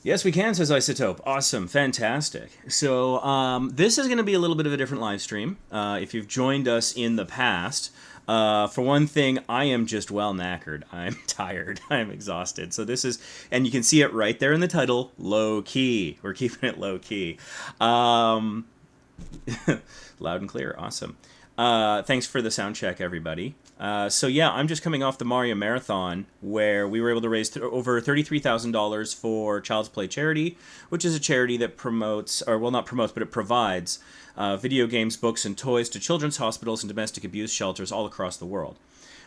Yes, we can, says Isotope. Awesome. Fantastic. So this is going to be a little bit of a different live stream. If you've joined us in the past, for one thing, I am just well knackered. I'm tired. I'm exhausted. So this is, and you can see it right there in the title, low key. We're keeping it low key. Loud and clear. Awesome. Thanks for the sound check, everybody. So yeah, I'm just coming off the Mario Marathon, where we were able to raise over $33,000 for Child's Play Charity, which is a charity that promotes, or well, not promotes, but it provides video games, books, and toys to children's hospitals and domestic abuse shelters all across the world.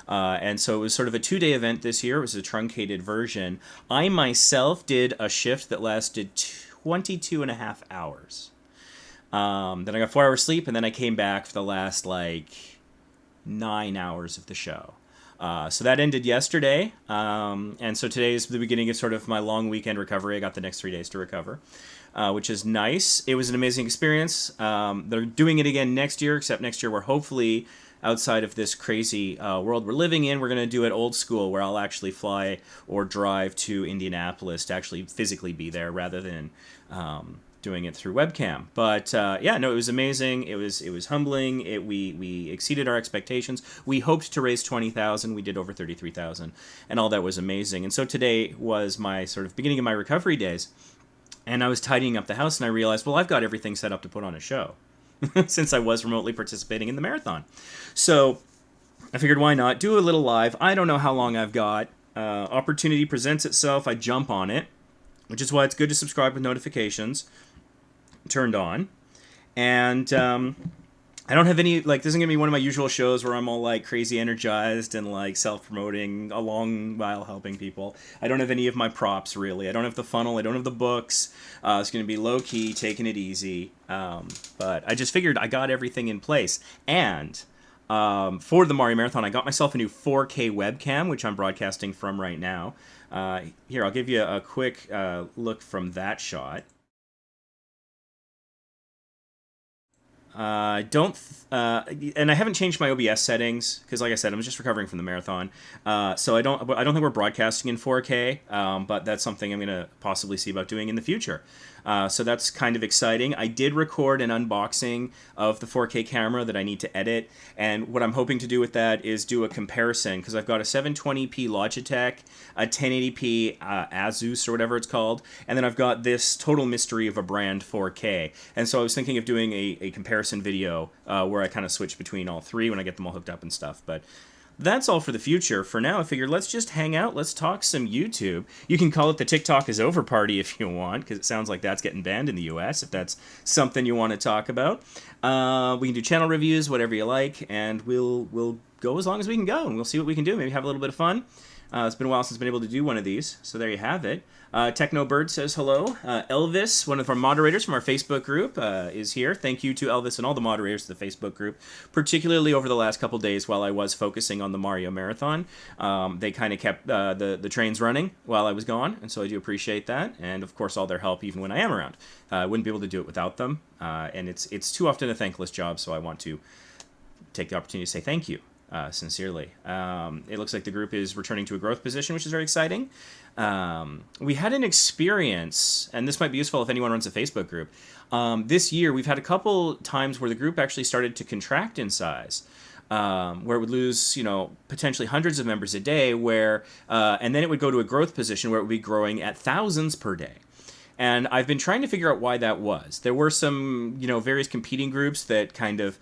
And so it was sort of a 2-day event this year. It was a truncated version. I myself did a shift that lasted 22 and a half hours. Then I got 4 hours sleep, and then I came back for the last, like, 9 hours of the show. So that ended yesterday, and so today is the beginning of sort of my long weekend recovery. I got the next 3 days to recover, which is nice. It was an amazing experience. They're doing it again next year, except next year we're hopefully outside of this crazy world we're living in. We're going to do it old school, where I'll actually fly or drive to Indianapolis to actually physically be there rather than doing it through webcam. But yeah, no, it was amazing. It was humbling. We exceeded our expectations. We hoped to raise $20,000. We did over $33,000, and all that was amazing. And so today was my sort of beginning of my recovery days, and I was tidying up the house, and I realized, well, I've got everything set up to put on a show since I was remotely participating in the marathon. So I figured, why not do a little live? I don't know how long I've got. Opportunity presents itself. I jump on it, which is why it's good to subscribe with notifications turned on. And I don't have any, like, this isn't gonna be one of my usual shows where I'm all like crazy energized and like self-promoting along while helping people. I don't have any of my props, really. I don't have the funnel. I don't have the books. It's gonna be low key, taking it easy. But I just figured I got everything in place. And for the Mario Marathon, I got myself a new 4K webcam, which I'm broadcasting from right now. Here, I'll give you a quick look from that shot. And I haven't changed my OBS settings because, like I said, I'm just recovering from the marathon. So I don't think we're broadcasting in 4K, but that's something I'm gonna possibly see about doing in the future. So that's kind of exciting. I did record an unboxing of the 4K camera that I need to edit, and what I'm hoping to do with that is do a comparison, because I've got a 720p Logitech, a 1080p Asus or whatever it's called, and then I've got this total mystery of a brand 4K. And so I was thinking of doing a comparison video where I kind of switch between all three when I get them all hooked up and stuff. But that's all for the future. For now, I figured let's just hang out. Let's talk some YouTube. You can call it the TikTok is over party if you want, because it sounds like that's getting banned in the US, if that's something you want to talk about. We can do channel reviews, whatever you like, and we'll go as long as we can go, and we'll see what we can do. Maybe have a little bit of fun. It's been a while since I've been able to do one of these, so there you have it. Technobird says hello. Elvis, one of our moderators from our Facebook group, is here. Thank you to Elvis and all the moderators of the Facebook group, particularly over the last couple days while I was focusing on the Mario Marathon. They kind of kept the trains running while I was gone, and so I do appreciate that. And, of course, all their help even when I am around. I wouldn't be able to do it without them, and it's too often a thankless job, so I want to take the opportunity to say thank you. Sincerely. It looks like the group is returning to a growth position, which is very exciting. We had an experience, and this might be useful if anyone runs a Facebook group. This year, we've had a couple times where the group actually started to contract in size, where it would lose, potentially hundreds of members a day, and then it would go to a growth position where it would be growing at thousands per day. And I've been trying to figure out why that was. There were some, various competing groups that kind of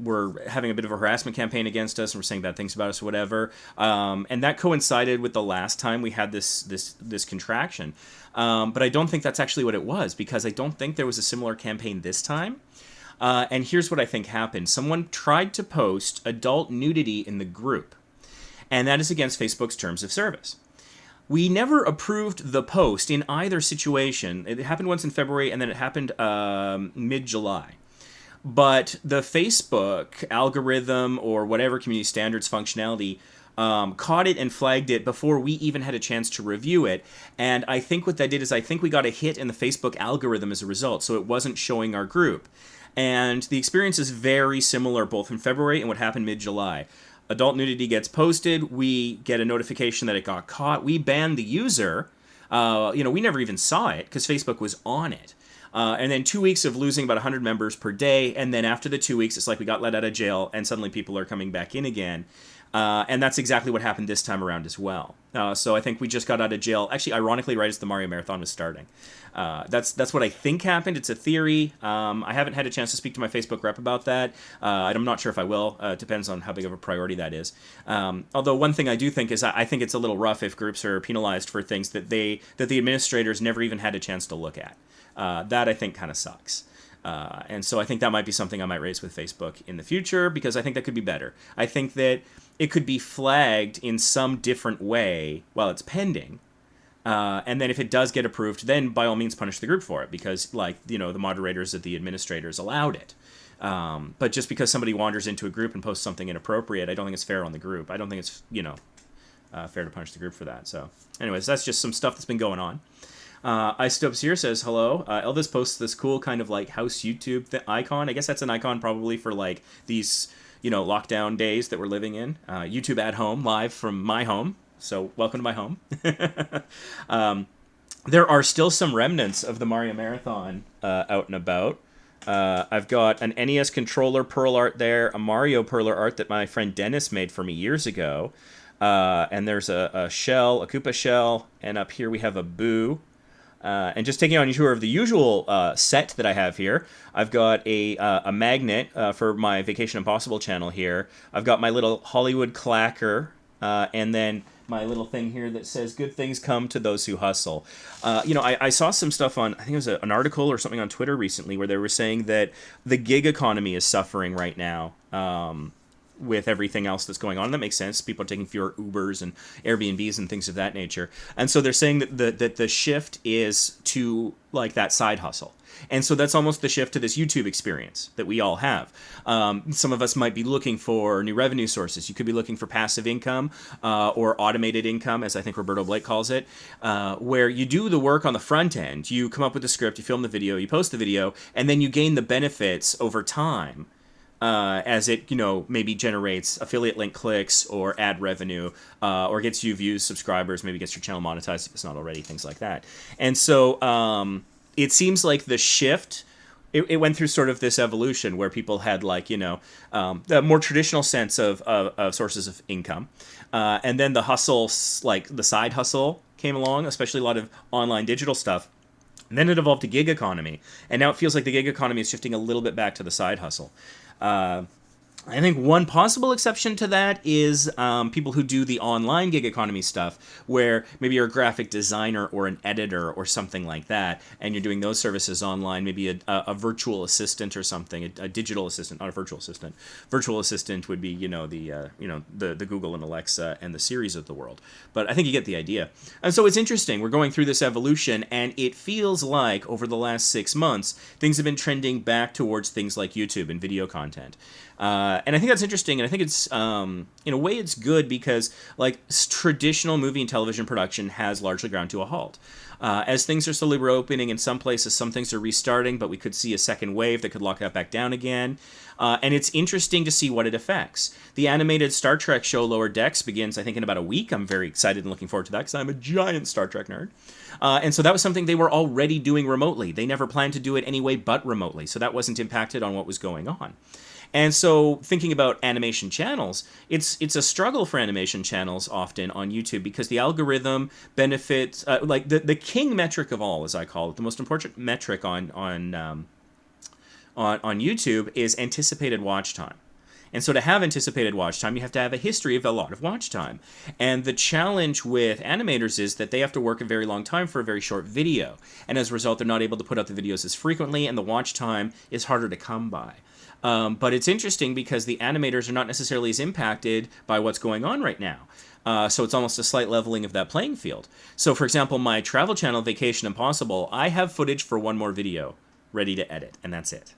were having a bit of a harassment campaign against us and were saying bad things about us or whatever. And that coincided with the last time we had this contraction. But I don't think that's actually what it was, because I don't think there was a similar campaign this time. And here's what I think happened. Someone tried to post adult nudity in the group, and that is against Facebook's terms of service. We never approved the post in either situation. It happened once in February, and then it happened mid-July. But the Facebook algorithm or whatever community standards functionality caught it and flagged it before we even had a chance to review it. And I think what that did is I think we got a hit in the Facebook algorithm as a result, so it wasn't showing our group. And the experience is very similar both in February and what happened mid-July. adult nudity gets posted, we get a notification that it got caught. We ban the user. We never even saw it because Facebook was on it. And then 2 weeks of losing about 100 members per day. And then after the 2 weeks, it's like we got let out of jail and suddenly people are coming back in again. And that's exactly what happened this time around as well. So I think we just got out of jail, actually, ironically, right as the Mario Marathon was starting. That's what I think happened. It's a theory. I haven't had a chance to speak to my Facebook rep about that. I'm not sure if I will. It depends on how big of a priority that is. Although one thing I do think is I think it's a little rough if groups are penalized for things that the administrators never even had a chance to look at. That I think kind of sucks. And so I think that might be something I might raise with Facebook in the future because I think that could be better. I think that it could be flagged in some different way while it's pending. And then if it does get approved, then by all means punish the group for it because, the moderators of the administrators allowed it. But just because somebody wanders into a group and posts something inappropriate, I don't think it's fair on the group. I don't think it's, fair to punish the group for that. So anyways, that's just some stuff that's been going on. iStopes here says, hello. Elvis posts this cool kind of house YouTube icon. I guess that's an icon probably for these, lockdown days that we're living in. YouTube at home, live from my home. So welcome to my home. There are still some remnants of the Mario Marathon out and about. I've got an NES controller Pearl art there, a Mario Perler art that my friend Dennis made for me years ago. And there's a shell, a Koopa shell, and up here we have a Boo. And just taking on a tour of the usual set that I have here, I've got a magnet for my Vacation Impossible channel here. I've got my little Hollywood clacker, and then my little thing here that says, good things come to those who hustle. I saw some stuff on, I think it was an article or something on Twitter recently where they were saying that the gig economy is suffering right now. With everything else that's going on. And that makes sense. People are taking fewer Ubers and Airbnbs and things of that nature. And so they're saying that the shift is to that side hustle. And so that's almost the shift to this YouTube experience that we all have. Some of us might be looking for new revenue sources. You could be looking for passive income or automated income, as I think Roberto Blake calls it, where you do the work on the front end. You come up with the script, you film the video, you post the video, and then you gain the benefits over time. As it, maybe generates affiliate link clicks or ad revenue, or gets you views, subscribers, maybe gets your channel monetized if it's not already, things like that. And so it seems like the shift, it went through sort of this evolution where people had the more traditional sense of sources of income. And then the hustle, the side hustle came along, especially a lot of online digital stuff. And then it evolved to gig economy. And now it feels like the gig economy is shifting a little bit back to the side hustle. I think one possible exception to that is people who do the online gig economy stuff, where maybe you're a graphic designer or an editor or something like that, and you're doing those services online, maybe a virtual assistant or something, a digital assistant, not a virtual assistant. Virtual assistant would be, the Google and Alexa and the Siris of the world. But I think you get the idea. And so it's interesting. We're going through this evolution, and it feels like over the last 6 months, things have been trending back towards things like YouTube and video content. And I think that's interesting, and I think it's, in a way, it's good because, traditional movie and television production has largely ground to a halt. As things are slowly reopening in some places, some things are restarting, but we could see a second wave that could lock that back down again. And it's interesting to see what it affects. The animated Star Trek show Lower Decks begins, I think, in about a week. I'm very excited and looking forward to that because I'm a giant Star Trek nerd. And so that was something they were already doing remotely. They never planned to do it anyway but remotely, so that wasn't impacted on what was going on. And so thinking about animation channels, it's a struggle for animation channels often on YouTube because the algorithm benefits, the king metric of all, as I call it, the most important metric on YouTube is anticipated watch time. And so to have anticipated watch time, you have to have a history of a lot of watch time. And the challenge with animators is that they have to work a very long time for a very short video. And as a result, they're not able to put out the videos as frequently, and the watch time is harder to come by. But it's interesting because the animators are not necessarily as impacted by what's going on right now. So it's almost a slight leveling of that playing field. So for example, my travel channel, Vacation Impossible, I have footage for one more video ready to edit, and that's it.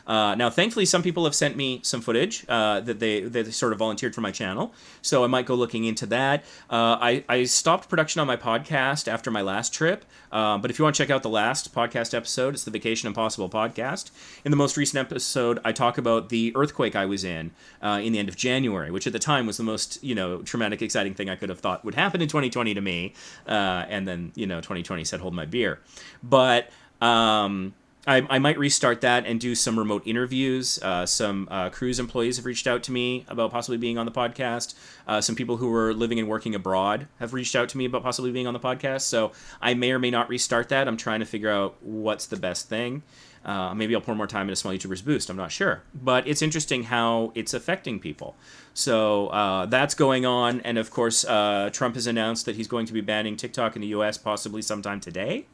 Now, thankfully, some people have sent me some footage that they sort of volunteered for my channel, so I might go looking into that. I stopped production on my podcast after my last trip, but if you want to check out the last podcast episode, it's the Vacation Impossible podcast. In the most recent episode, I talk about the earthquake I was in the end of January, which at the time was the most, traumatic, exciting thing I could have thought would happen in 2020 to me. And then, 2020 said, hold my beer. But I might restart that and do some remote interviews. Some cruise employees have reached out to me about possibly being on the podcast. Some people who were living and working abroad have reached out to me about possibly being on the podcast. So I may or may not restart that. I'm trying to figure out what's the best thing. Maybe I'll pour more time into Small YouTubers Boost. I'm not sure. But it's interesting how it's affecting people. So that's going on. And of course, Trump has announced that he's going to be banning TikTok in the US possibly sometime today.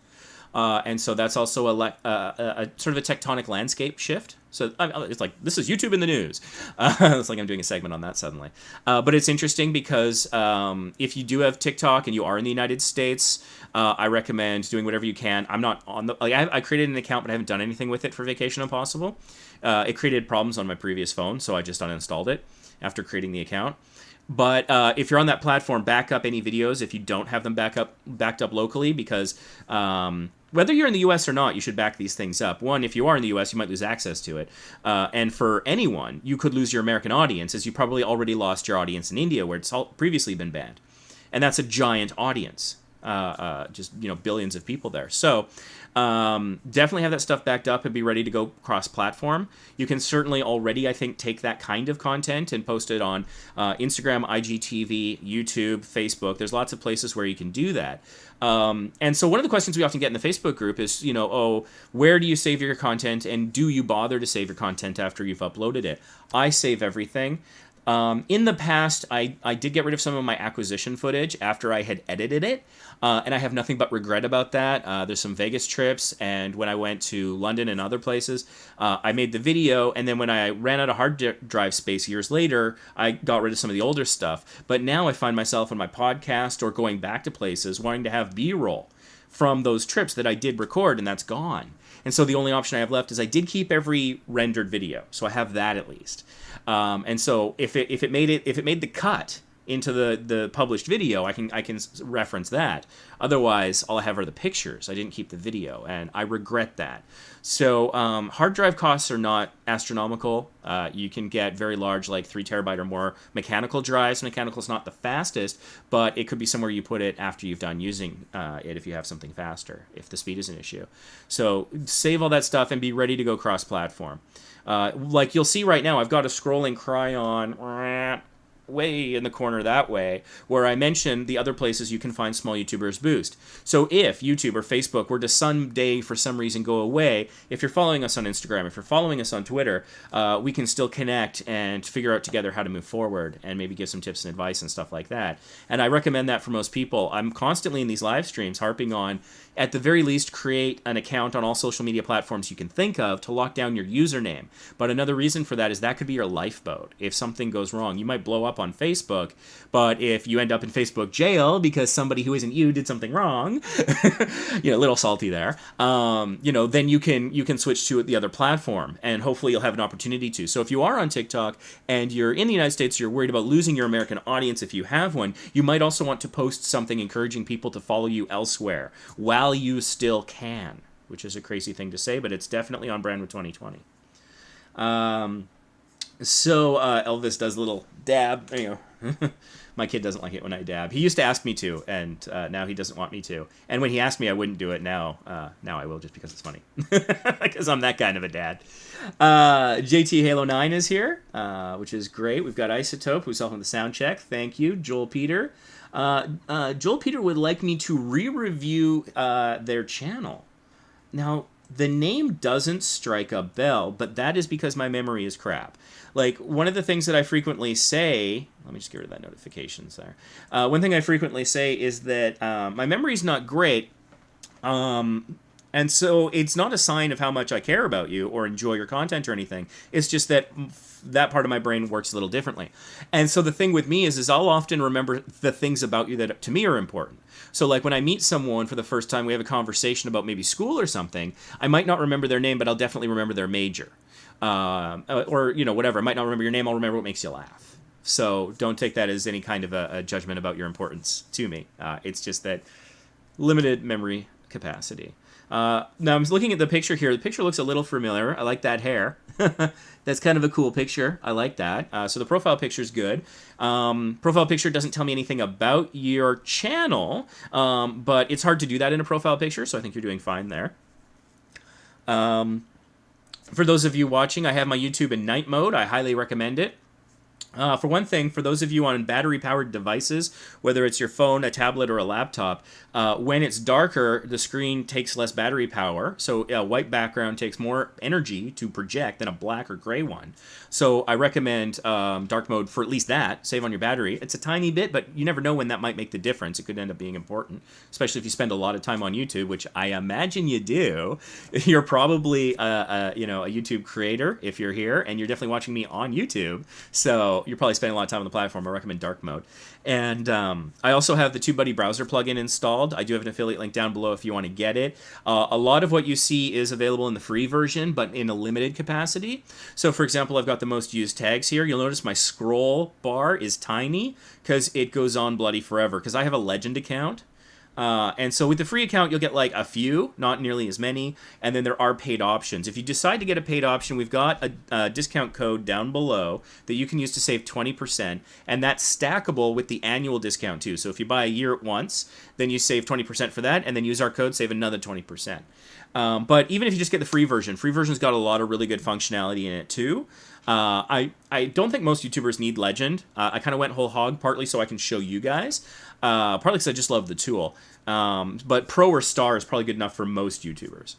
And so that's also a sort of a tectonic landscape shift. So it's like, this is YouTube in the news. It's like I'm doing a segment on that suddenly. But it's interesting because if you do have TikTok and you are in the United States, I recommend doing whatever you can. I'm not on the... I created an account, but I haven't done anything with it for Vacation Impossible. It created problems on my previous phone, so I just uninstalled it after creating the account. But if you're on that platform, back up any videos if you don't have them backed up locally, because whether you're in the U.S. or not, you should back these things up. One, if you are in the U.S., you might lose access to it. And for anyone, you could lose your American audience, as you probably already lost your audience in India, where it's previously been banned. And that's a giant audience, just billions of people there. So definitely have that stuff backed up and be ready to go cross-platform. You can certainly already, I think, take that kind of content and post it on Instagram, IGTV, YouTube, Facebook. There's lots of places where you can do that. And so one of the questions we often get in the Facebook group is, where do you save your content, and do you bother to save your content after you've uploaded it? I save everything. In the past, I did get rid of some of my acquisition footage after I had edited it, and I have nothing but regret about that. There's some Vegas trips, and when I went to London and other places, I made the video, and then when I ran out of hard drive space years later, I got rid of some of the older stuff. But now I find myself on my podcast or going back to places wanting to have B-roll from those trips that I did record, and that's gone. And so the only option I have left is I did keep every rendered video, so I have that at least. And so if it made the cut into the published video, I can reference that. Otherwise, all I have are the pictures. I didn't keep the video, and I regret that. So hard drive costs are not astronomical. You can get very large, like 3 terabyte or more mechanical drives. Mechanical is not the fastest, but it could be somewhere you put it after you've done using it if you have something faster, if the speed is an issue. So save all that stuff and be ready to go cross-platform. Like you'll see right now, I've got a scrolling Cryon way in the corner that way, where I mentioned the other places you can find Small YouTubers Boost. So if YouTube or Facebook were to someday for some reason go away, if you're following us on Instagram, if you're following us on Twitter, we can still connect and figure out together how to move forward and maybe give some tips and advice and stuff like that. And I recommend that for most people. I'm constantly in these live streams harping on, at the very least, create an account on all social media platforms you can think of to lock down your username. But another reason for that is that could be your lifeboat. If something goes wrong, you might blow up on Facebook, but if you end up in Facebook jail because somebody who isn't you did something wrong, a little salty there, then you can switch to the other platform, and hopefully you'll have an opportunity to. So if you are on TikTok and you're in the United States, you're worried about losing your American audience if you have one, you might also want to post something encouraging people to follow you elsewhere while you still can, which is a crazy thing to say, but it's definitely on brand with 2020. So Elvis does a little dab. My kid doesn't like it when I dab. He used to ask me to, and now he doesn't want me to. And when he asked me, I wouldn't do it. Now I will, just because it's funny. Because I'm that kind of a dad. JT Halo 9 is here, which is great. We've got Isotope, who's helping the sound check. Thank you. Joel Peter. Joel Peter would like me to re-review their channel. Now, the name doesn't strike a bell, but that is because my memory is crap. Like, one of the things that I frequently say... Let me just get rid of that notifications there. One thing I frequently say is that my memory's not great, and so it's not a sign of how much I care about you or enjoy your content or anything. It's just that that part of my brain works a little differently. And so the thing with me is I'll often remember the things about you that to me are important. So like when I meet someone for the first time, we have a conversation about maybe school or something, I might not remember their name, but I'll definitely remember their major. or, you know, whatever. I might not remember your name. I'll remember what makes you laugh. So don't take that as any kind of a judgment about your importance to me. It's just that limited memory capacity. Now I'm looking at the picture here. The picture looks a little familiar. I like that hair. That's kind of a cool picture. I like that. So the profile picture is good. Profile picture doesn't tell me anything about your channel, but it's hard to do that in a profile picture, so I think you're doing fine there. For those of you watching, I have my YouTube in night mode. I highly recommend it. For one thing, for those of you on battery-powered devices, whether it's your phone, a tablet, or a laptop, when it's darker, the screen takes less battery power. So a white background takes more energy to project than a black or gray one. So I recommend dark mode for at least that. Save on your battery. It's a tiny bit, but you never know when that might make the difference. It could end up being important, especially if you spend a lot of time on YouTube, which I imagine you do. You're probably a YouTube creator if you're here, and you're definitely watching me on YouTube. So you're probably spending a lot of time on the platform. I recommend dark mode. And I also have the TUBEBUDDY browser plugin installed. I do have an affiliate link down below if you want to get it. A lot of what you see is available in the free version, but in a limited capacity. So for example, I've got the most used tags here. You'll notice my scroll bar is tiny because it goes on bloody forever because I have a legend account. And so with the free account, you'll get like a few, not nearly as many, and then there are paid options. If you decide to get a paid option, we've got a discount code down below that you can use to save 20%, and that's stackable with the annual discount too. So if you buy a year at once, then you save 20% for that, and then use our code, save another 20%. But even if you just get the free version's got a lot of really good functionality in it too. I don't think most YouTubers need Legend. I kind of went whole hog, partly so I can show you guys, partly because I just love the tool. But Pro or Star is probably good enough for most YouTubers.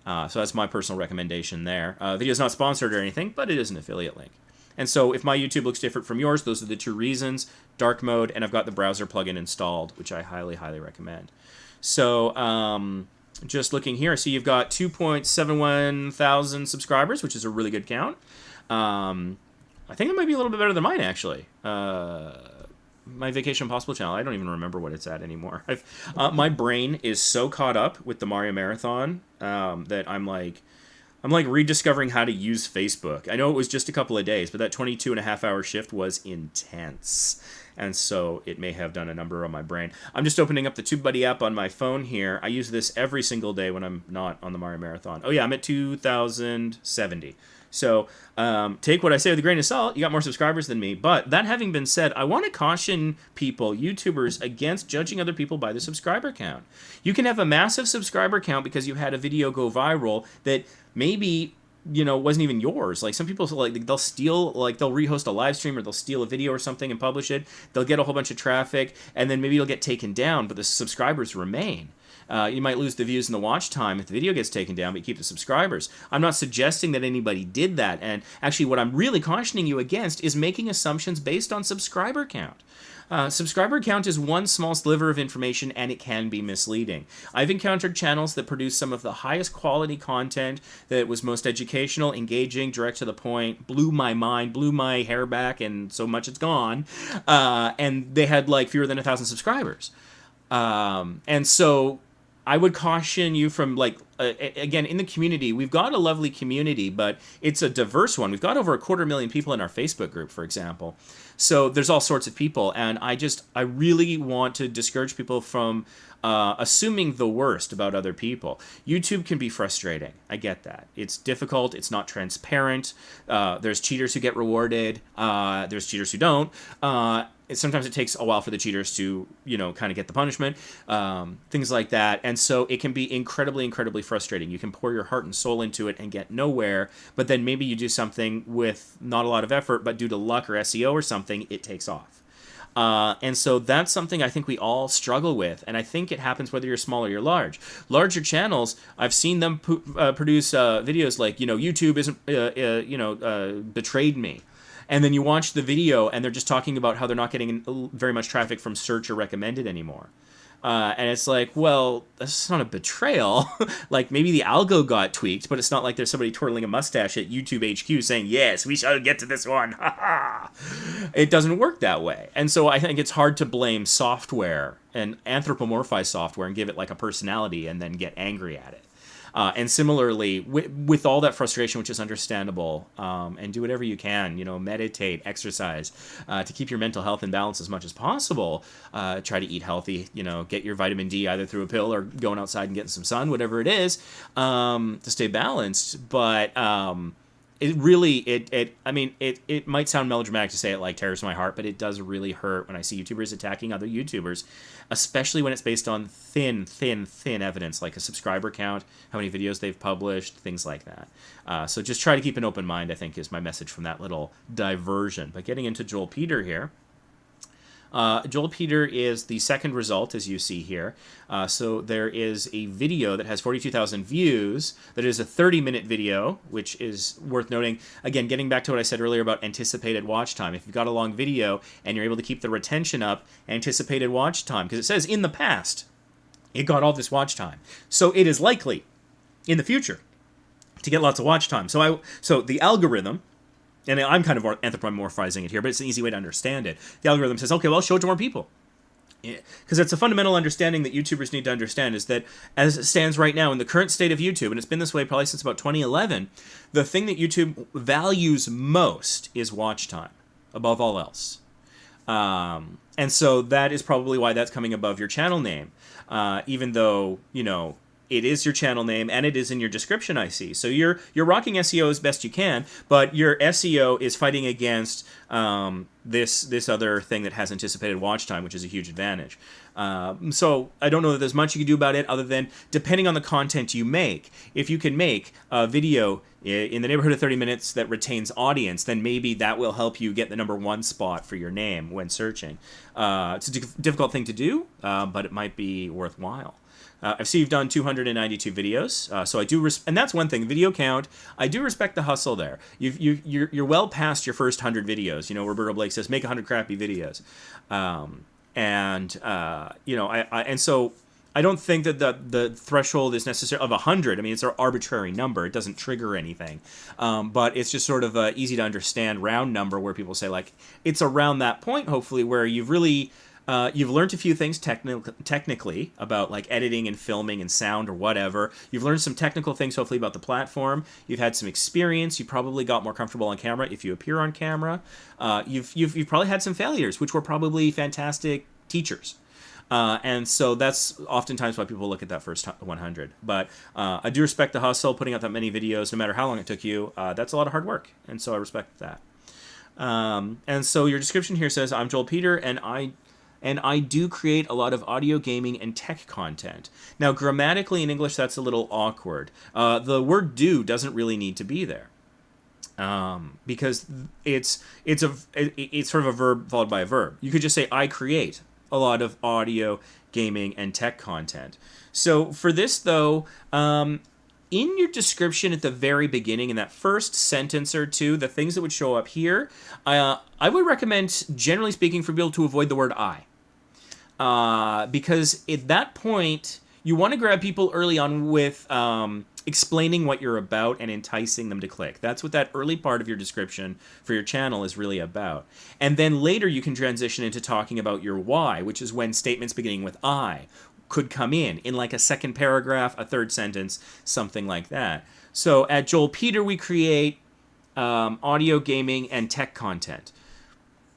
So that's my personal recommendation there. Video is not sponsored or anything, but it is an affiliate link. And so if my YouTube looks different from yours, those are the two reasons: dark mode, and I've got the browser plugin installed, which I highly, highly recommend. So just looking here, I see you've got 2.71 thousand subscribers, which is a really good count. I think it might be a little bit better than mine, actually. My Vacation Impossible channel, I don't even remember what it's at anymore. My brain is so caught up with the Mario Marathon that I'm like rediscovering how to use Facebook. I know it was just a couple of days, but that 22.5-hour shift was intense. And so it may have done a number on my brain. I'm just opening up the TubeBuddy app on my phone here. I use this every single day when I'm not on the Mario Marathon. Oh yeah, I'm at 2,070. So take what I say with a grain of salt. You got more subscribers than me. But that having been said, I want to caution people, YouTubers, against judging other people by the subscriber count. You can have a massive subscriber count because you had a video go viral that maybe, you know, wasn't even yours. Like some people, like they'll steal, like they'll rehost a live stream or they'll steal a video or something and publish it. They'll get a whole bunch of traffic and then maybe it'll get taken down, but the subscribers remain. You might lose the views and the watch time if the video gets taken down, but you keep the subscribers. I'm not suggesting that anybody did that. And actually what I'm really cautioning you against is making assumptions based on subscriber count. Subscriber count is one small sliver of information, and it can be misleading. I've encountered channels that produce some of the highest quality content that was most educational, engaging, direct to the point, blew my mind, blew my hair back, and so much it's gone. And they had like fewer than 1,000 subscribers. And so I would caution you from, like, again, in the community, we've got a lovely community, but it's a diverse one. We've got over 250,000 people in our Facebook group, for example. So there's all sorts of people, and I really want to discourage people from assuming the worst about other people. YouTube can be frustrating. I get that. It's difficult. It's not transparent. There's cheaters who get rewarded. There's cheaters who don't. Sometimes it takes a while for the cheaters to, you know, kind of get the punishment, things like that. And so it can be incredibly, incredibly frustrating. You can pour your heart and soul into it and get nowhere, but then maybe you do something with not a lot of effort, but due to luck or SEO or something, it takes off. And so that's something I think we all struggle with, and I think it happens whether you're small or you're large. Larger channels, I've seen them produce videos like, you know, YouTube isn't, betrayed me. And then you watch the video, and they're just talking about how they're not getting very much traffic from search or recommended anymore. And it's like, well, that's not a betrayal. Like, maybe the algo got tweaked, but it's not like there's somebody twirling a mustache at YouTube HQ saying, yes, we shall get to this one. Ha ha. It doesn't work that way. And so I think it's hard to blame software and anthropomorphize software and give it like a personality and then get angry at it. And similarly, with all that frustration, which is understandable, and do whatever you can, meditate, exercise, to keep your mental health in balance as much as possible. Try to eat healthy, get your vitamin D either through a pill or going outside and getting some sun, whatever it is, to stay balanced. But it really, it might sound melodramatic to say it, like tears my heart, but it does really hurt when I see YouTubers attacking other YouTubers, especially when it's based on thin evidence, like a subscriber count, how many videos they've published, things like that. So just try to keep an open mind, I think, is my message from that little diversion. But getting into Joel Peter here. Joel Peter is the second result, as you see here. So there is a video that has 42,000 views. That is a 30-minute video, which is worth noting. Again, getting back to what I said earlier about anticipated watch time. If you've got a long video and you're able to keep the retention up, anticipated watch time, because it says in the past, it got all this watch time. So it is likely in the future to get lots of watch time. So the algorithm, and I'm kind of anthropomorphizing it here, but it's an easy way to understand it. The algorithm says, okay, well, show it to more people. Because it's a fundamental understanding that YouTubers need to understand, is that as it stands right now in the current state of YouTube, and it's been this way probably since about 2011, the thing that YouTube values most is watch time, above all else. And so that is probably why that's coming above your channel name, even though, it is your channel name, and it is in your description, I see. So you're rocking SEO as best you can, but your SEO is fighting against this other thing that has anticipated watch time, which is a huge advantage. So I don't know that there's much you can do about it, other than depending on the content you make. If you can make a video in the neighborhood of 30 minutes that retains audience, then maybe that will help you get the &1 spot for your name when searching. It's a difficult thing to do, but it might be worthwhile. I see you've done 292 videos, so I do, and that's one thing. Video count, I do respect the hustle there. You're well past your first 100 videos. Roberto Blake says make 100 crappy videos, and so I don't think that the threshold is necessarily of 100. I mean, it's an arbitrary number. It doesn't trigger anything, but it's just sort of a easy to understand round number where people say, like, it's around that point, hopefully, where you've really you've learned a few things technically about, like, editing and filming and sound or whatever. You've learned some technical things, hopefully, about the platform. You've had some experience. You probably got more comfortable on camera if you appear on camera. You've probably had some failures, which were probably fantastic teachers. And so that's oftentimes why people look at that first 100. But I do respect the hustle, putting out that many videos, no matter how long it took you. That's a lot of hard work, and so I respect that. And so your description here says, I'm Joel Peter, and I do create a lot of audio, gaming, and tech content. Now, grammatically in English, that's a little awkward. The word do doesn't really need to be there. Because it's sort of a verb followed by a verb. You could just say, I create a lot of audio, gaming, and tech content. So for this, though, in your description at the very beginning, in that first sentence or two, the things that would show up here, I would recommend, generally speaking, for people to avoid the word I. Because at that point, you want to grab people early on with explaining what you're about and enticing them to click. That's what that early part of your description for your channel is really about. And then later you can transition into talking about your why, which is when statements beginning with I could come in like a second paragraph, a third sentence, something like that. So at Joel Peter, we create audio, gaming, and tech content.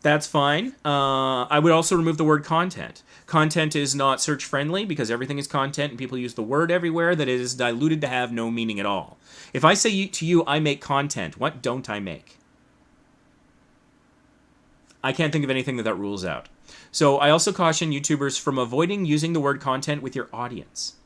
That's fine. I would also remove the word content. Content is not search friendly because everything is content and people use the word everywhere that it is diluted to have no meaning at all. If I say to you, I make content, what don't I make? I can't think of anything that rules out. So I also caution YouTubers from avoiding using the word content with your audience.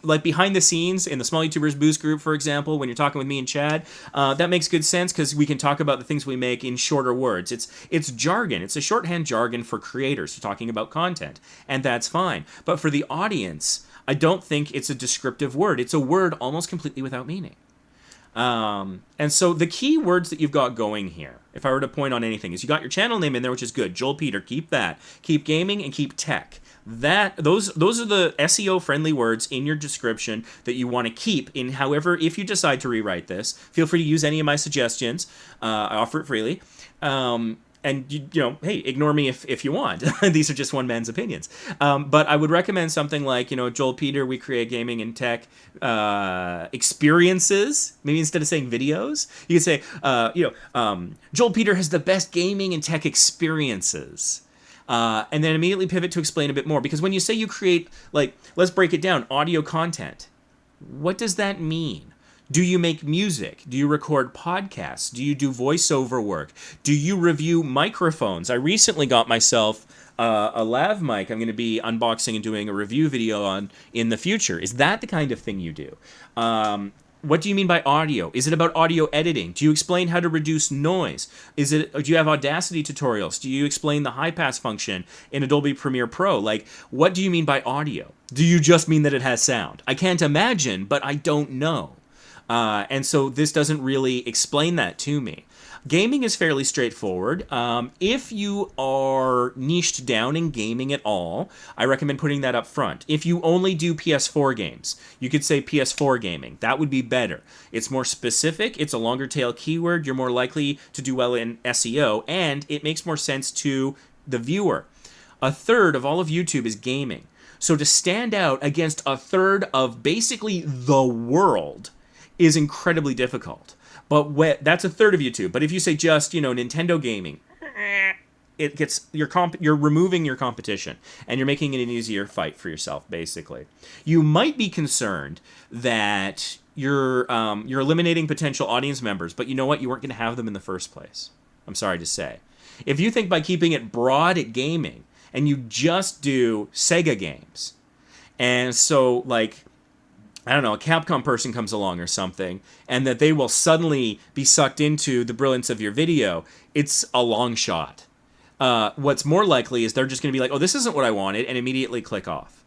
Like behind the scenes in the Small YouTubers Boost group, for example, when you're talking with me and Chad, that makes good sense because we can talk about the things we make in shorter words. It's jargon. It's a shorthand jargon for creators for talking about content, and that's fine. But for the audience, I don't think it's a descriptive word. It's a word almost completely without meaning. And so the key words that you've got going here, if I were to point on anything, is you got your channel name in there, which is good. Joel Peter, keep that. Keep gaming and keep tech. Those are the SEO friendly words in your description that you want to keep in. However, if you decide to rewrite this, feel free to use any of my suggestions. I offer it freely. and hey, ignore me if you want. These are just one man's opinions. But I would recommend something like, Joel Peter, we create gaming and tech experiences. Maybe instead of saying videos, you could say, Joel Peter has the best gaming and tech experiences. And then immediately pivot to explain a bit more. Because when you say you create, let's break it down, audio content, what does that mean? Do you make music? Do you record podcasts? Do you do voiceover work? Do you review microphones? I recently got myself a lav mic I'm going to be unboxing and doing a review video on in the future. Is that the kind of thing you do? What do you mean by audio? Is it about audio editing? Do you explain how to reduce noise? Do you have Audacity tutorials? Do you explain the high pass function in Adobe Premiere Pro? What do you mean by audio? Do you just mean that it has sound? I can't imagine, but I don't know. And so this doesn't really explain that to me. Gaming is fairly straightforward. If you are niched down in gaming at all, I recommend putting that up front. If you only do PS4 games, you could say PS4 gaming. That would be better. It's more specific. It's a longer tail keyword. You're more likely to do well in SEO, and it makes more sense to the viewer. A third of all of YouTube is gaming. So to stand out against a third of basically the world is incredibly difficult. But that's a third of YouTube. But if you say just, Nintendo gaming, it gets you're removing your competition, and you're making it an easier fight for yourself, basically. You might be concerned that you're eliminating potential audience members, but you know what? You weren't going to have them in the first place. I'm sorry to say. If you think by keeping it broad at gaming, and you just do Sega games, and so I don't know, a Capcom person comes along or something, and that they will suddenly be sucked into the brilliance of your video, it's a long shot. What's more likely is they're just going to be like, oh, this isn't what I wanted, and immediately click off.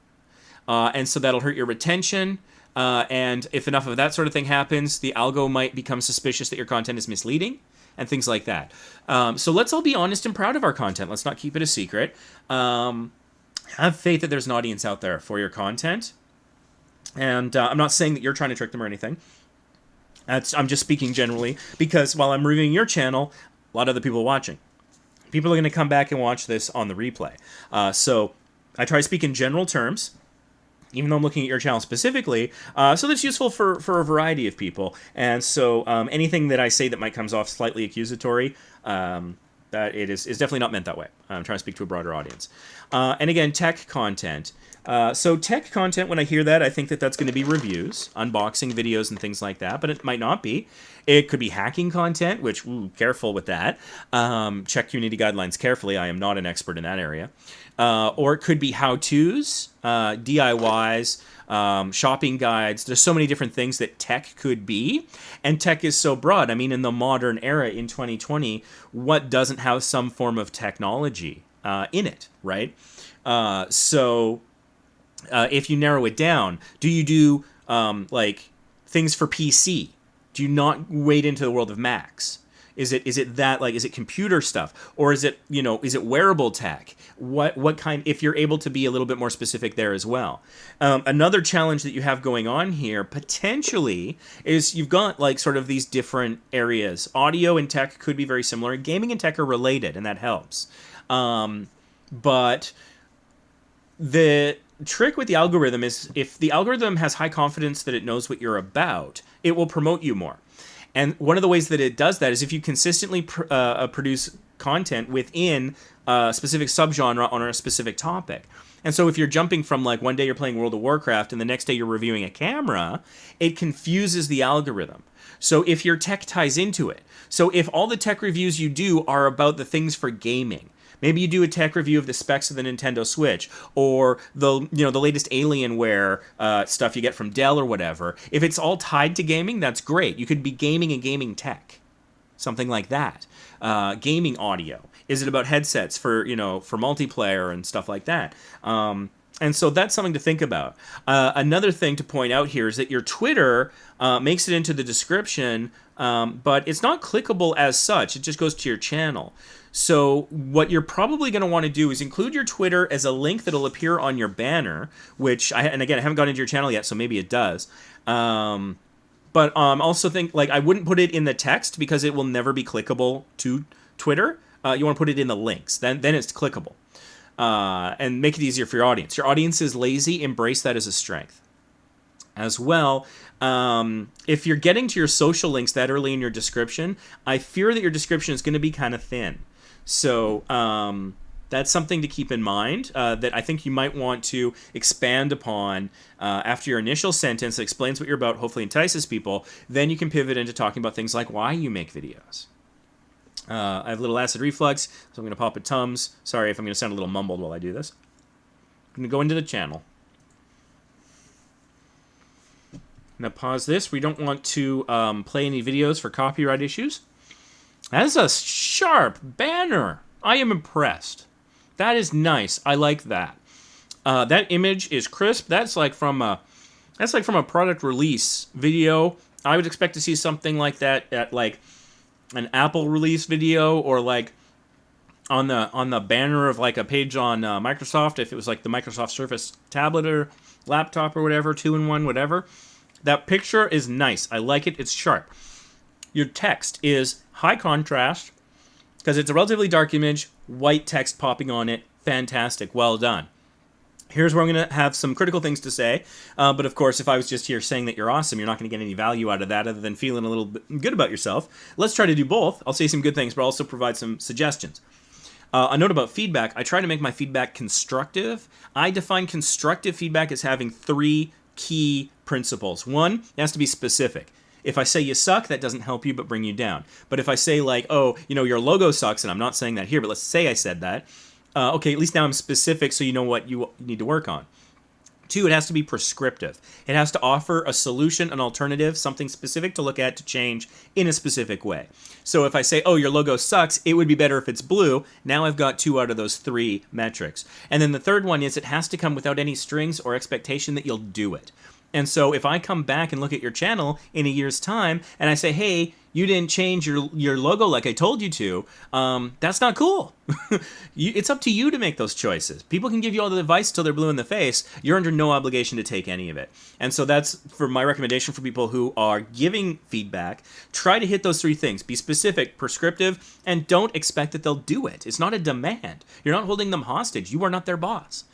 And so that'll hurt your retention, and if enough of that sort of thing happens, the algo might become suspicious that your content is misleading, and things like that. So let's all be honest and proud of our content. Let's not keep it a secret. Have faith that there's an audience out there for your content. And I'm not saying that you're trying to trick them or anything. I'm just speaking generally, because while I'm reviewing your channel, a lot of other people are watching. People are going to come back and watch this on the replay. So I try to speak in general terms, even though I'm looking at your channel specifically, so that's useful for a variety of people. And so anything that I say that might comes off slightly accusatory, that it is definitely not meant that way. I'm trying to speak to a broader audience. And again, tech content. So tech content, when I hear that, I think that that's going to be reviews, unboxing videos and things like that, but it might not be. It could be hacking content, which, careful with that. Check community guidelines carefully. I am not an expert in that area. Or it could be how-tos, DIYs, shopping guides. There's so many different things that tech could be, and tech is so broad. I mean, in the modern era in 2020, what doesn't have some form of technology in it, right? So if you narrow it down, do you do things for PC? Do you not wade into the world of Macs? Is it computer stuff, or is it wearable tech? What kind? If you're able to be a little bit more specific there as well. Another challenge that you have going on here potentially is you've got sort of these different areas. Audio and tech could be very similar. Gaming and tech are related, and that helps. But the trick with the algorithm is if the algorithm has high confidence that it knows what you're about, it will promote you more. And one of the ways that it does that is if you consistently produce content within a specific subgenre on a specific topic. And so if you're jumping from one day you're playing World of Warcraft and the next day you're reviewing a camera, it confuses the algorithm. So if your tech ties into it. So if all the tech reviews you do are about the things for gaming, maybe you do a tech review of the specs of the Nintendo Switch, or the latest Alienware stuff you get from Dell or whatever. If it's all tied to gaming, that's great. You could be gaming and gaming tech, something like that. Gaming audio. Is it about headsets for multiplayer and stuff like that? And so that's something to think about. Another thing to point out here is that your Twitter makes it into the description, but it's not clickable as such. It just goes to your channel. So what you're probably going to want to do is include your Twitter as a link that'll appear on your banner, which, and again, I haven't gone into your channel yet, so maybe it does. But also think, I wouldn't put it in the text because it will never be clickable to Twitter. you want to put it in the links. Then it's clickable. And make it easier for your audience. Your audience is lazy. Embrace that as a strength. As well, if you're getting to your social links that early in your description, I fear that your description is going to be kind of thin. So that's something to keep in mind that I think you might want to expand upon after your initial sentence that explains what you're about, hopefully entices people. Then you can pivot into talking about things like why you make videos. I have a little acid reflux, so I'm going to pop a Tums. Sorry if I'm going to sound a little mumbled while I do this. I'm going to go into the channel. Now pause this. We don't want to play any videos for copyright issues. That is a sharp banner. I am impressed. That is nice. I like that. That image is crisp. That's like from a product release video. I would expect to see something like that at like an Apple release video, or like on the banner of like a page on Microsoft, if it was like the Microsoft Surface tablet or laptop or whatever, 2-in-1, whatever. That picture is nice. I like it. It's sharp. Your text is high contrast because it's a relatively dark image, white text popping on it. Fantastic. Well done. Here's where I'm going to have some critical things to say. But of course, if I was just here saying that you're awesome, you're not going to get any value out of that other than feeling a little bit good about yourself. Let's try to do both. I'll say some good things, but also provide some suggestions. A note about feedback. I try to make my feedback constructive. I define constructive feedback as having 3 key principles. 1, it has to be specific. If I say you suck, that doesn't help you but bring you down. But if I say like, oh, you know, your logo sucks, and I'm not saying that here, but let's say I said that, okay, at least now I'm specific so you know what you need to work on. 2, it has to be prescriptive. It has to offer a solution, an alternative, something specific to look at to change in a specific way. So if I say, oh, your logo sucks, it would be better if it's blue. Now I've got 2 out of those 3 metrics. And then the third one is it has to come without any strings or expectation that you'll do it. And so if I come back and look at your channel in a year's time and I say, hey, you didn't change your logo like I told you to, that's not cool. It's up to you to make those choices. People can give you all the advice till they're blue in the face. You're under no obligation to take any of it. And so that's for my recommendation for people who are giving feedback. Try to hit those 3 things. Be specific, prescriptive, and don't expect that they'll do it. It's not a demand. You're not holding them hostage. You are not their boss.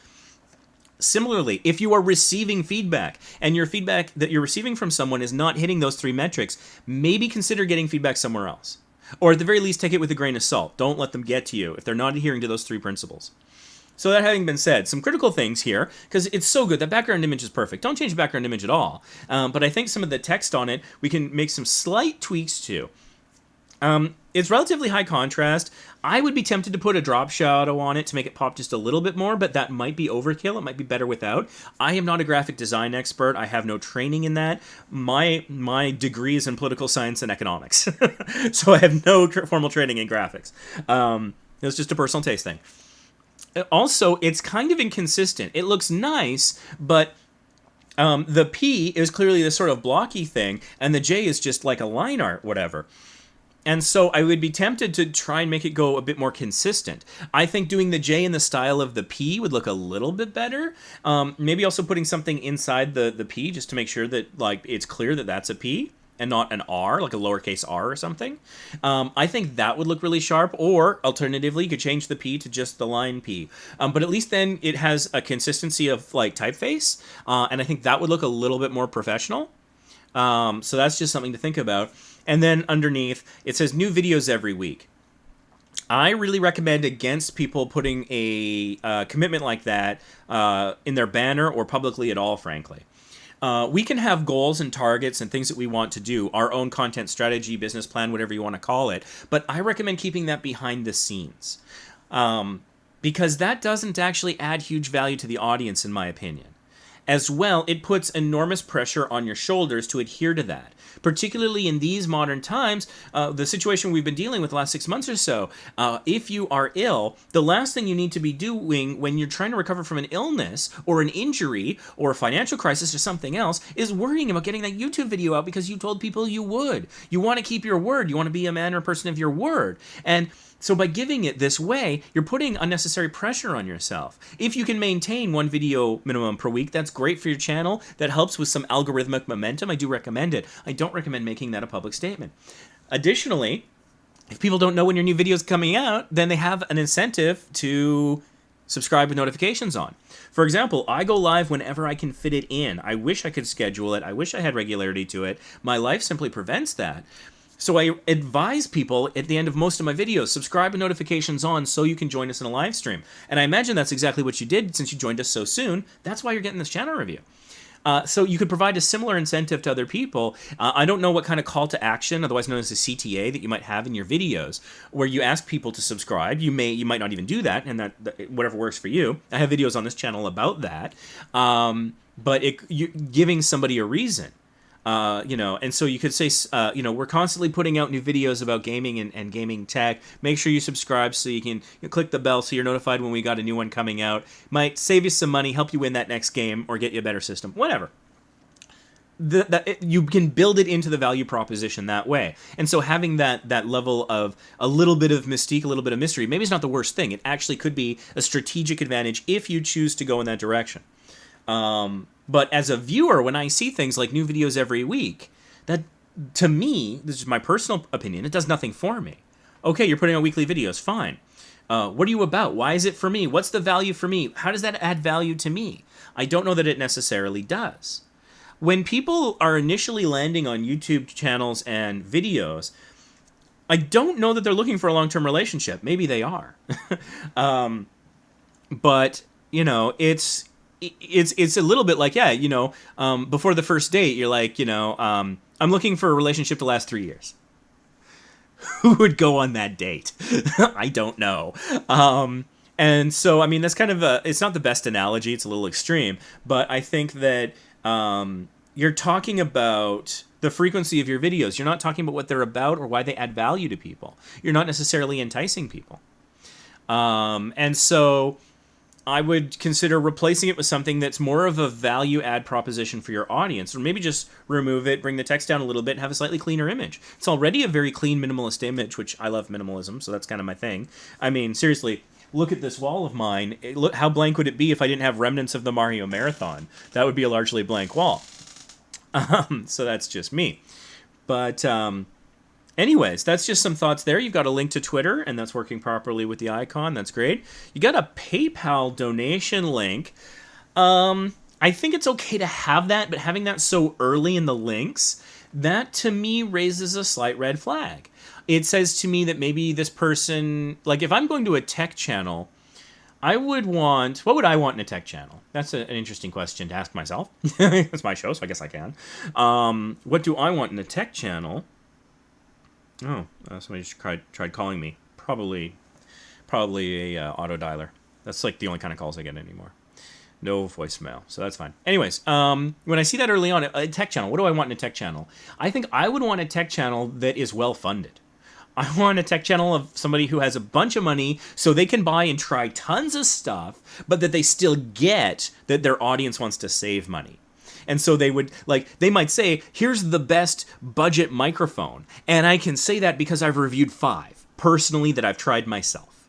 Similarly, if you are receiving feedback and your feedback that you're receiving from someone is not hitting those 3 metrics, maybe consider getting feedback somewhere else. Or at the very least, take it with a grain of salt. Don't let them get to you if they're not adhering to those 3 principles. So that having been said, some critical things here, because it's so good. That background image is perfect. Don't change the background image at all. But I think some of the text on it, we can make some slight tweaks to. It's relatively high contrast. I would be tempted to put a drop shadow on it to make it pop just a little bit more, but that might be overkill. It might be better without. I am not a graphic design expert. I have no training in that. My degree is in political science and economics. So I have no formal training in graphics. It's just a personal taste thing. Also, it's kind of inconsistent. It looks nice, but the P is clearly this sort of blocky thing, and the J is just like a line art, whatever. And so I would be tempted to try and make it go a bit more consistent. I think doing the J in the style of the P would look a little bit better. Maybe also putting something inside the P just to make sure that like it's clear that that's a P and not an R, like a lowercase r or something. I think that would look really sharp. Or alternatively, you could change the P to just the line P. But at least then it has a consistency of like typeface. And I think that would look a little bit more professional. So that's just something to think about. And then underneath, it says new videos every week. I really recommend against people putting a commitment like that in their banner or publicly at all, frankly. We can have goals and targets and things that we want to do, our own content strategy, business plan, whatever you want to call it. But I recommend keeping that behind the scenes because that doesn't actually add huge value to the audience, in my opinion. As well, it puts enormous pressure on your shoulders to adhere to that. Particularly in these modern times, the situation we've been dealing with the last 6 months or so, if you are ill, the last thing you need to be doing when you're trying to recover from an illness or an injury or a financial crisis or something else is worrying about getting that YouTube video out because you told people you would. You want to keep your word. You want to be a man or a person of your word. And so by giving it this way, you're putting unnecessary pressure on yourself. If you can maintain 1 video minimum per week, that's great for your channel. That helps with some algorithmic momentum. I do recommend it. I don't recommend making that a public statement. Additionally, If people don't know when your new video is coming out, then they have an incentive to subscribe with notifications on. For example, I go live whenever I can fit it in. I wish I could schedule it. I wish I had regularity to it. My life simply prevents that. So I advise people at the end of most of my videos, subscribe with notifications on so you can join us in a live stream. And I imagine that's exactly what you did since you joined us so soon. That's why you're getting this channel review. So you could provide a similar incentive to other people. I don't know what kind of call to action, otherwise known as a CTA, that you might have in your videos, where you ask people to subscribe. You might not even do that, and that whatever works for you. I have videos on this channel about that, but you're giving somebody a reason. And so you could say, we're constantly putting out new videos about gaming and gaming tech. Make sure you subscribe so you can click the bell so you're notified when we got a new one coming out. Might save you some money, help you win that next game, or get you a better system, whatever. You can build it into the value proposition that way. And so having that level of a little bit of mystique, a little bit of mystery, maybe it's not the worst thing. It actually could be a strategic advantage if you choose to go in that direction. But as a viewer, when I see things like new videos every week, that, to me, this is my personal opinion, it does nothing for me. Okay, you're putting out weekly videos, fine. What are you about? Why is it for me? What's the value for me? How does that add value to me? I don't know that it necessarily does. When people are initially landing on YouTube channels and videos, I don't know that they're looking for a long-term relationship. Maybe they are. But, it's a little bit like, before the first date, you're like, I'm looking for a relationship to last 3 years. Who would go on that date? I don't know. And so, I mean, that's kind of it's not the best analogy. It's a little extreme. But I think that you're talking about the frequency of your videos. You're not talking about what they're about or why they add value to people. You're not necessarily enticing people. And so I would consider replacing it with something that's more of a value add proposition for your audience, or maybe just remove it, bring the text down a little bit, and have a slightly cleaner image. It's already a very clean minimalist image, which I love minimalism, so that's kind of my thing. I mean, seriously, look at this wall of mine. Look, how blank would it be if I didn't have remnants of the Mario Marathon? That would be a largely blank wall. So that's just me. But anyways, that's just some thoughts there. You've got a link to Twitter, and that's working properly with the icon. That's great. You got a PayPal donation link. I think it's okay to have that, but having that so early in the links, that to me raises a slight red flag. It says to me that maybe this person, like if I'm going to a tech channel, what would I want in a tech channel? That's an interesting question to ask myself. It's my show, so I guess I can. What do I want in a tech channel? Oh, somebody just tried calling me. Probably a auto dialer. That's like the only kind of calls I get anymore. No voicemail, so that's fine. Anyways, when I see that early on, a tech channel, what do I want in a tech channel? I think I would want a tech channel that is well funded. I want a tech channel of somebody who has a bunch of money so they can buy and try tons of stuff, but that they still get that their audience wants to save money. And so they might say, here's the best budget microphone. And I can say that because I've reviewed 5 personally that I've tried myself.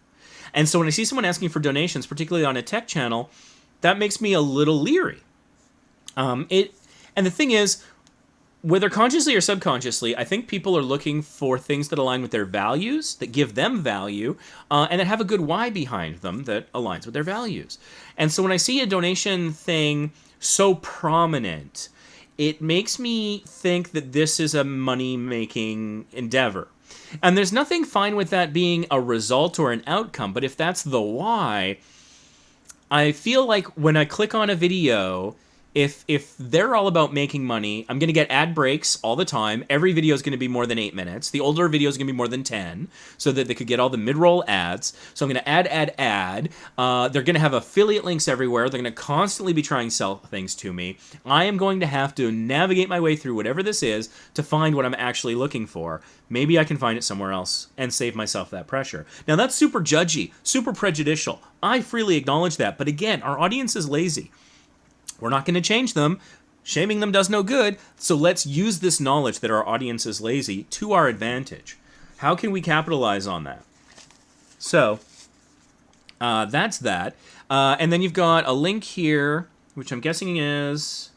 And so when I see someone asking for donations, particularly on a tech channel, that makes me a little leery. And the thing is, whether consciously or subconsciously, I think people are looking for things that align with their values, that give them value, and that have a good why behind them that aligns with their values. And so when I see a donation thing so prominent, it makes me think that this is a money-making endeavor. And there's nothing fine with that being a result or an outcome, but if that's the why, I feel like when I click on a video, if they're all about making money, I'm going to get ad breaks all the time. Every video is going to be more than 8 minutes. The older videos are going to be more than 10, so that they could get all the mid-roll ads. So I'm going to add. They're going to have affiliate links everywhere. They're going to constantly be trying to sell things to me. I am going to have to navigate my way through whatever this is to find what I'm actually looking for. Maybe I can find it somewhere else and save myself that pressure. Now, that's super judgy, super prejudicial. I freely acknowledge that. But again, our audience is lazy. We're not going to change them. Shaming them does no good. So let's use this knowledge that our audience is lazy to our advantage. How can we capitalize on that? So that's that. And then you've got a link here, which I'm guessing is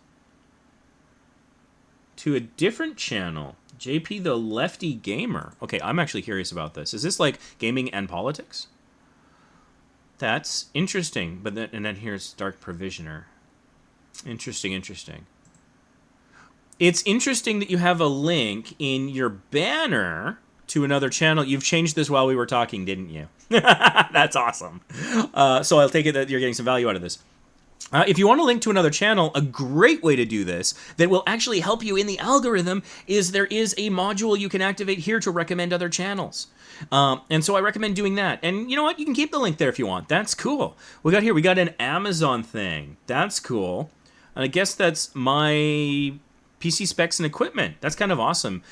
to a different channel. JP the Lefty Gamer. Okay, I'm actually curious about this. Is this like gaming and politics? That's interesting. But then, and then here's Dark Provisioner. Interesting, interesting. It's interesting that you have a link in your banner to another channel. You've changed this while we were talking, didn't you? That's awesome. So I'll take it that you're getting some value out of this. If you want to link to another channel, a great way to do this that will actually help you in the algorithm is there is a module you can activate here to recommend other channels. And so I recommend doing that. And you know what? You can keep the link there if you want. That's cool. We got an Amazon thing. That's cool. And I guess that's my PC specs and equipment. That's kind of awesome.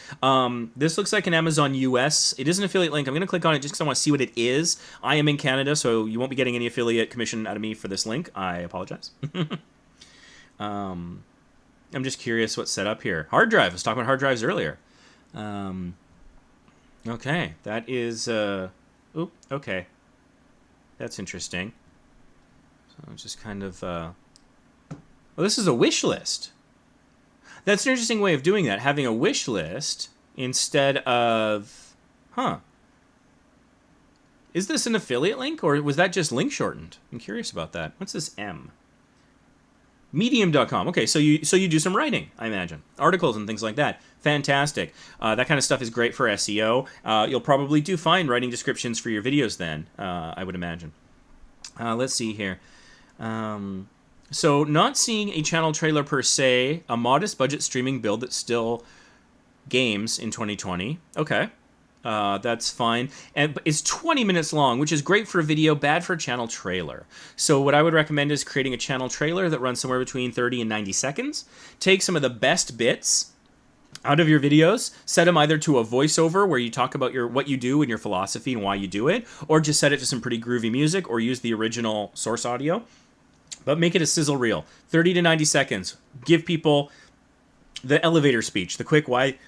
This looks like an Amazon US. It is an affiliate link. I'm going to click on it just because I want to see what it is. I am in Canada, so you won't be getting any affiliate commission out of me for this link. I apologize. I'm just curious what's set up here. Hard drive. I was talking about hard drives earlier. Okay, that is... okay. That's interesting. So just kind of... well, this is a wish list. That's an interesting way of doing that, having a wish list instead of... Huh. Is this an affiliate link, or was that just link shortened? I'm curious about that. What's this M? Medium.com. Okay, so you do some writing, I imagine. Articles and things like that. Fantastic. That kind of stuff is great for SEO. You'll probably do fine writing descriptions for your videos then, I would imagine. Let's see here. So not seeing a channel trailer per se, a modest budget streaming build that still games in 2020. Okay, that's fine. And it's 20 minutes long, which is great for a video, bad for a channel trailer. So what I would recommend is creating a channel trailer that runs somewhere between 30 and 90 seconds. Take some of the best bits out of your videos, set them either to a voiceover where you talk about what you do and your philosophy and why you do it, or just set it to some pretty groovy music, or use the original source audio. But make it a sizzle reel, 30 to 90 seconds. Give people the elevator speech, the quick why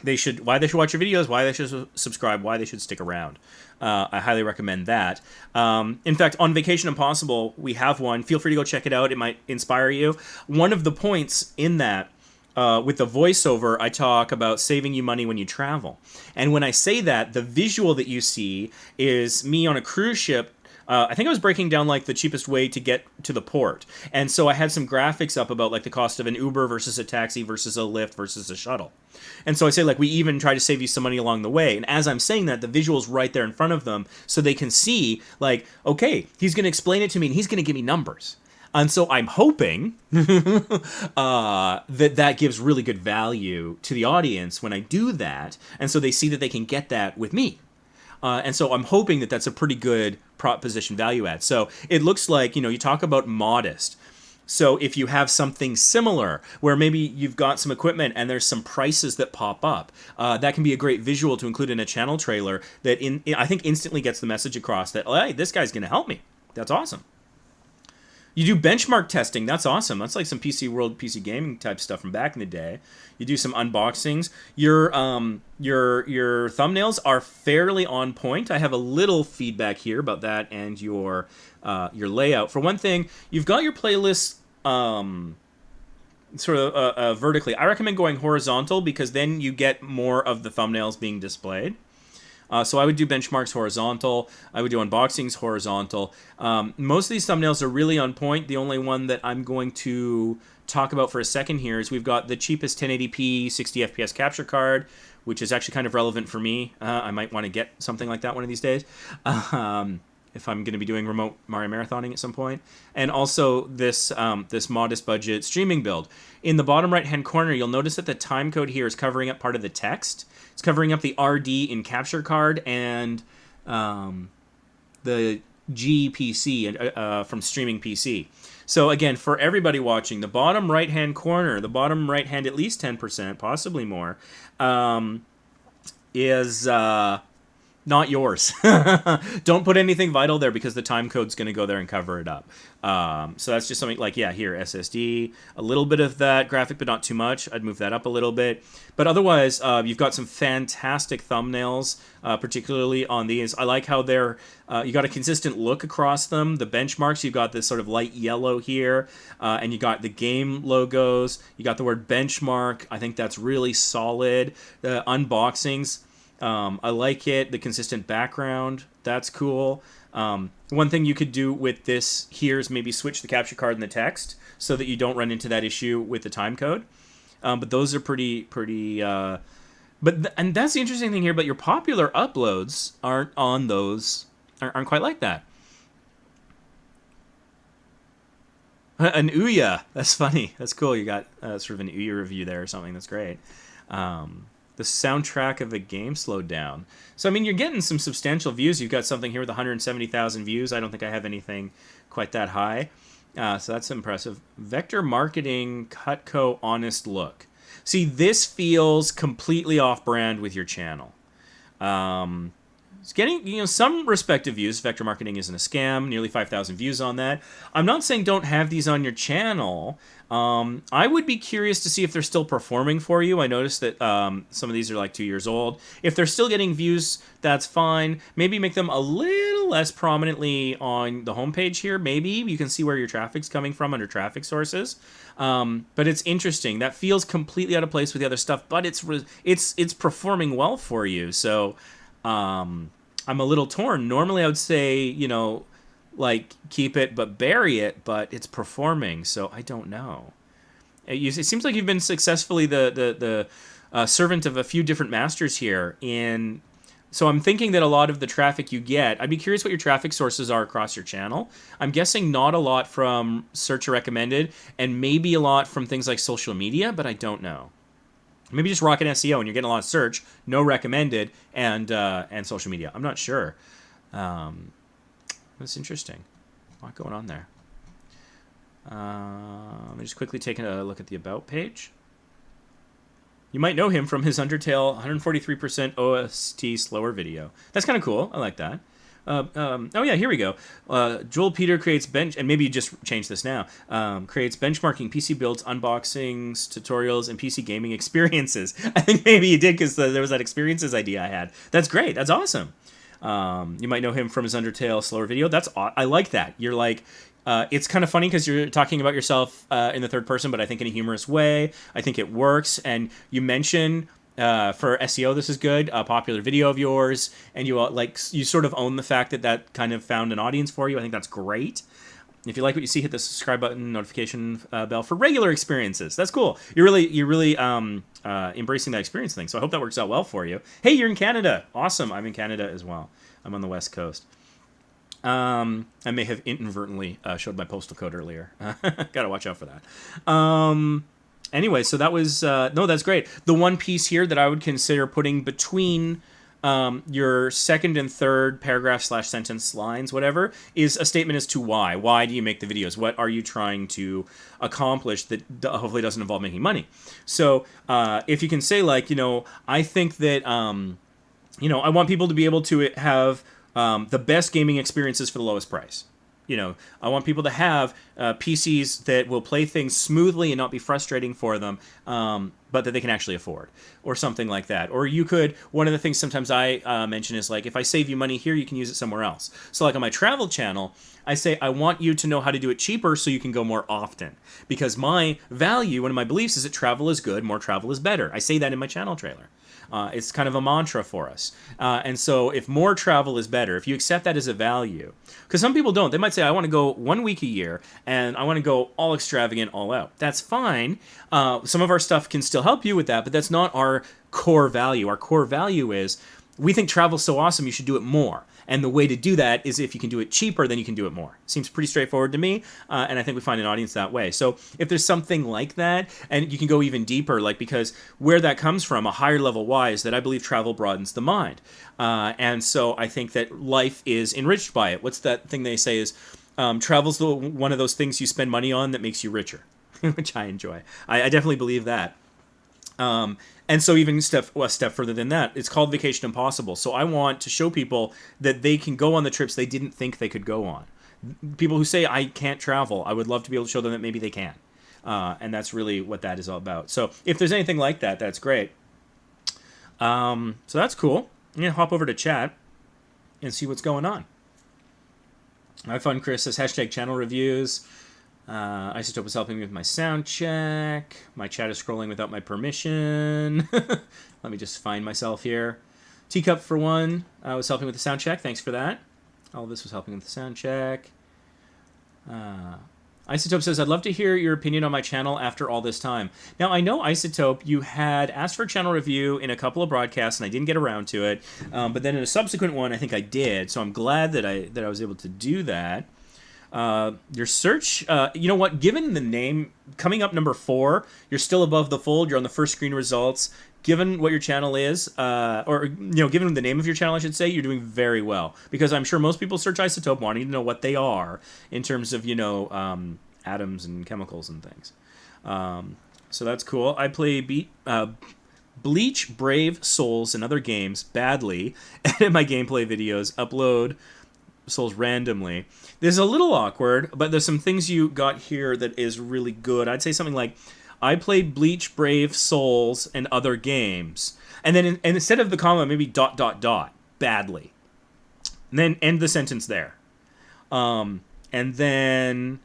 they should watch your videos, why they should subscribe, why they should stick around. I highly recommend that. In fact, on Vacation Impossible, we have one. Feel free to go check it out. It might inspire you. One of the points in that, with the voiceover, I talk about saving you money when you travel. And when I say that, the visual that you see is me on a cruise ship. I think I was breaking down like the cheapest way to get to the port. And so I had some graphics up about like the cost of an Uber versus a taxi versus a Lyft versus a shuttle. And so I say like we even try to save you some money along the way. And as I'm saying that, the visual's right there in front of them so they can see like, okay, he's going to explain it to me and he's going to give me numbers. And so I'm hoping that gives really good value to the audience when I do that. And so they see that they can get that with me. And so I'm hoping that that's a pretty good proposition value add. So it looks like, you talk about modest. So if you have something similar where maybe you've got some equipment and there's some prices that pop up, that can be a great visual to include in a channel trailer that I think instantly gets the message across that, hey, this guy's going to help me. That's awesome. You do benchmark testing. That's awesome. That's like some PC World, PC Gaming type stuff from back in the day. You do some unboxings. Your thumbnails are fairly on point. I have a little feedback here about that and your layout. For one thing, you've got your playlists sort of vertically. I recommend going horizontal because then you get more of the thumbnails being displayed. So I would do benchmarks horizontal. I would do unboxings horizontal. Most of these thumbnails are really on point. The only one that I'm going to talk about for a second here is we've got the cheapest 1080p 60 FPS capture card, which is actually kind of relevant for me. I might want to get something like that one of these days if I'm going to be doing remote Mario Marathoning at some point. And also this modest budget streaming build. In the bottom right-hand corner, you'll notice that the time code here is covering up part of the text. It's covering up the RD in capture card and the GPC from streaming PC. So again, for everybody watching, the bottom right-hand corner, the bottom right-hand at least 10%, possibly more, is not yours. Don't put anything vital there because the time code's going to go there and cover it up. So that's just something like, yeah, here, SSD, a little bit of that graphic, but not too much. I'd move that up a little bit. But otherwise, you've got some fantastic thumbnails, particularly on these. I like how they're, you got a consistent look across them. The benchmarks, you've got this sort of light yellow here, and you got the game logos. You got the word benchmark. I think that's really solid. The unboxings, I like it. The consistent background, that's cool. One thing you could do with this here is maybe switch the capture card and the text so that you don't run into that issue with the time code. But those are pretty. And that's the interesting thing here. But your popular uploads aren't on those. Aren't quite like that. An Ouya. That's funny. That's cool. You got sort of an Ouya review there or something. That's great. The soundtrack of a game slowed down. So, I mean, you're getting some substantial views. You've got something here with 170,000 views. I don't think I have anything quite that high. So that's impressive. Vector Marketing, Cutco, Honest Look. See, this feels completely off-brand with your channel. It's getting, some respective views. Vector Marketing isn't a scam. Nearly 5,000 views on that. I'm not saying don't have these on your channel. I would be curious to see if they're still performing for you. I noticed that some of these are like 2 years old. If they're still getting views, that's fine. Maybe make them a little less prominently on the homepage here. Maybe you can see where your traffic's coming from under traffic sources. But it's interesting. That feels completely out of place with the other stuff, but it's performing well for you. So I'm a little torn. Normally I would say, like keep it but bury it, but it's performing, so I don't know. It seems like you've been successfully the servant of a few different masters here. So I'm thinking that a lot of the traffic you get, I'd be curious what your traffic sources are across your channel. I'm guessing not a lot from search or recommended, and maybe a lot from things like social media, but I don't know. Maybe just rocking SEO and you're getting a lot of search, no recommended, and social media. I'm not sure. That's interesting. A lot going on there. Let me just quickly take a look at the About page. You might know him from his Undertale 143% OST slower video. That's kind of cool. I like that. Oh yeah, here we go. Joel Peter creates and maybe you just change this now. Creates benchmarking PC builds, unboxings, tutorials, and PC gaming experiences. I think maybe you did because there was that experiences idea I had. That's great. That's awesome. You might know him from his Undertale slower video. I like that. You're like, it's kind of funny because you're talking about yourself in the third person, but I think in a humorous way. I think it works. And you mention for SEO, this is good. A popular video of yours, and you sort of own the fact that kind of found an audience for you. I think that's great. If you like what you see, hit the subscribe button, notification bell for regular experiences. That's cool. You're really embracing that experience thing. So I hope that works out well for you. Hey, you're in Canada. Awesome. I'm in Canada as well. I'm on the West Coast. I may have inadvertently showed my postal code earlier. Gotta watch out for that. Anyway, so that was no, that's great. The one piece here that I would consider putting between your second and third paragraph / sentence lines, whatever, is a statement as to why. Why do you make the videos? What are you trying to accomplish that hopefully doesn't involve making money? So if you can say like, I think that, I want people to be able to have the best gaming experiences for the lowest price. I want people to have PCs that will play things smoothly and not be frustrating for them, but that they can actually afford, or something like that. Or one of the things sometimes I mention is like, if I save you money here, you can use it somewhere else. So like on my travel channel, I say, I want you to know how to do it cheaper so you can go more often. Because my value, one of my beliefs is that travel is good, more travel is better. I say that in my channel trailer. It's kind of a mantra for us. And so if more travel is better, if you accept that as a value, because some people don't. They might say, I want to go 1 week a year, and I want to go all extravagant, all out. That's fine. Some of our stuff can still help you with that, but that's not our core value. Our core value is, we think travel's so awesome, you should do it more. And the way to do that is if you can do it cheaper, then you can do it more. Seems pretty straightforward to me, and I think we find an audience that way. So if there's something like that, and you can go even deeper, like because where that comes from, a higher level why, is that I believe travel broadens the mind. And so I think that life is enriched by it. What's that thing they say is, travel's one of those things you spend money on that makes you richer, which I enjoy. I definitely believe that. And so even a step further than that, it's called Vacation Impossible. So I want to show people that they can go on the trips they didn't think they could go on. People who say, I can't travel, I would love to be able to show them that maybe they can. And that's really what that is all about. So if there's anything like that, that's great. So that's cool. I'm going to hop over to chat and see what's going on. My fun Chris says, hashtag channel reviews. Isotope is helping me with my sound check. My chat is scrolling without my permission. Let me just find myself here. Teacup, for one, was helping with the sound check. Thanks for that. All of this was helping with the sound check. Isotope says, I'd love to hear your opinion on my channel after all this time. Now, I know, Isotope, you had asked for a channel review in a couple of broadcasts, and I didn't get around to it. But then in a subsequent one, I think I did. So I'm glad that I was able to do that. Your search, you know what, given the name, coming up number 4, you're still above the fold, you're on the first screen results. Given what your channel is, or, you know, given the name of your channel, I should say, you're doing very well. Because I'm sure most people search Isotope wanting to know what they are in terms of, you know, atoms and chemicals and things. So that's cool. I play Bleach, Brave, Souls, and other games badly, and in my gameplay videos, upload Souls randomly. This is a little awkward, but there's some things you got here that is really good. I'd say something like, I played Bleach, Brave, Souls, and other games. And then instead of the comma, maybe ... badly. And then end the sentence there. And then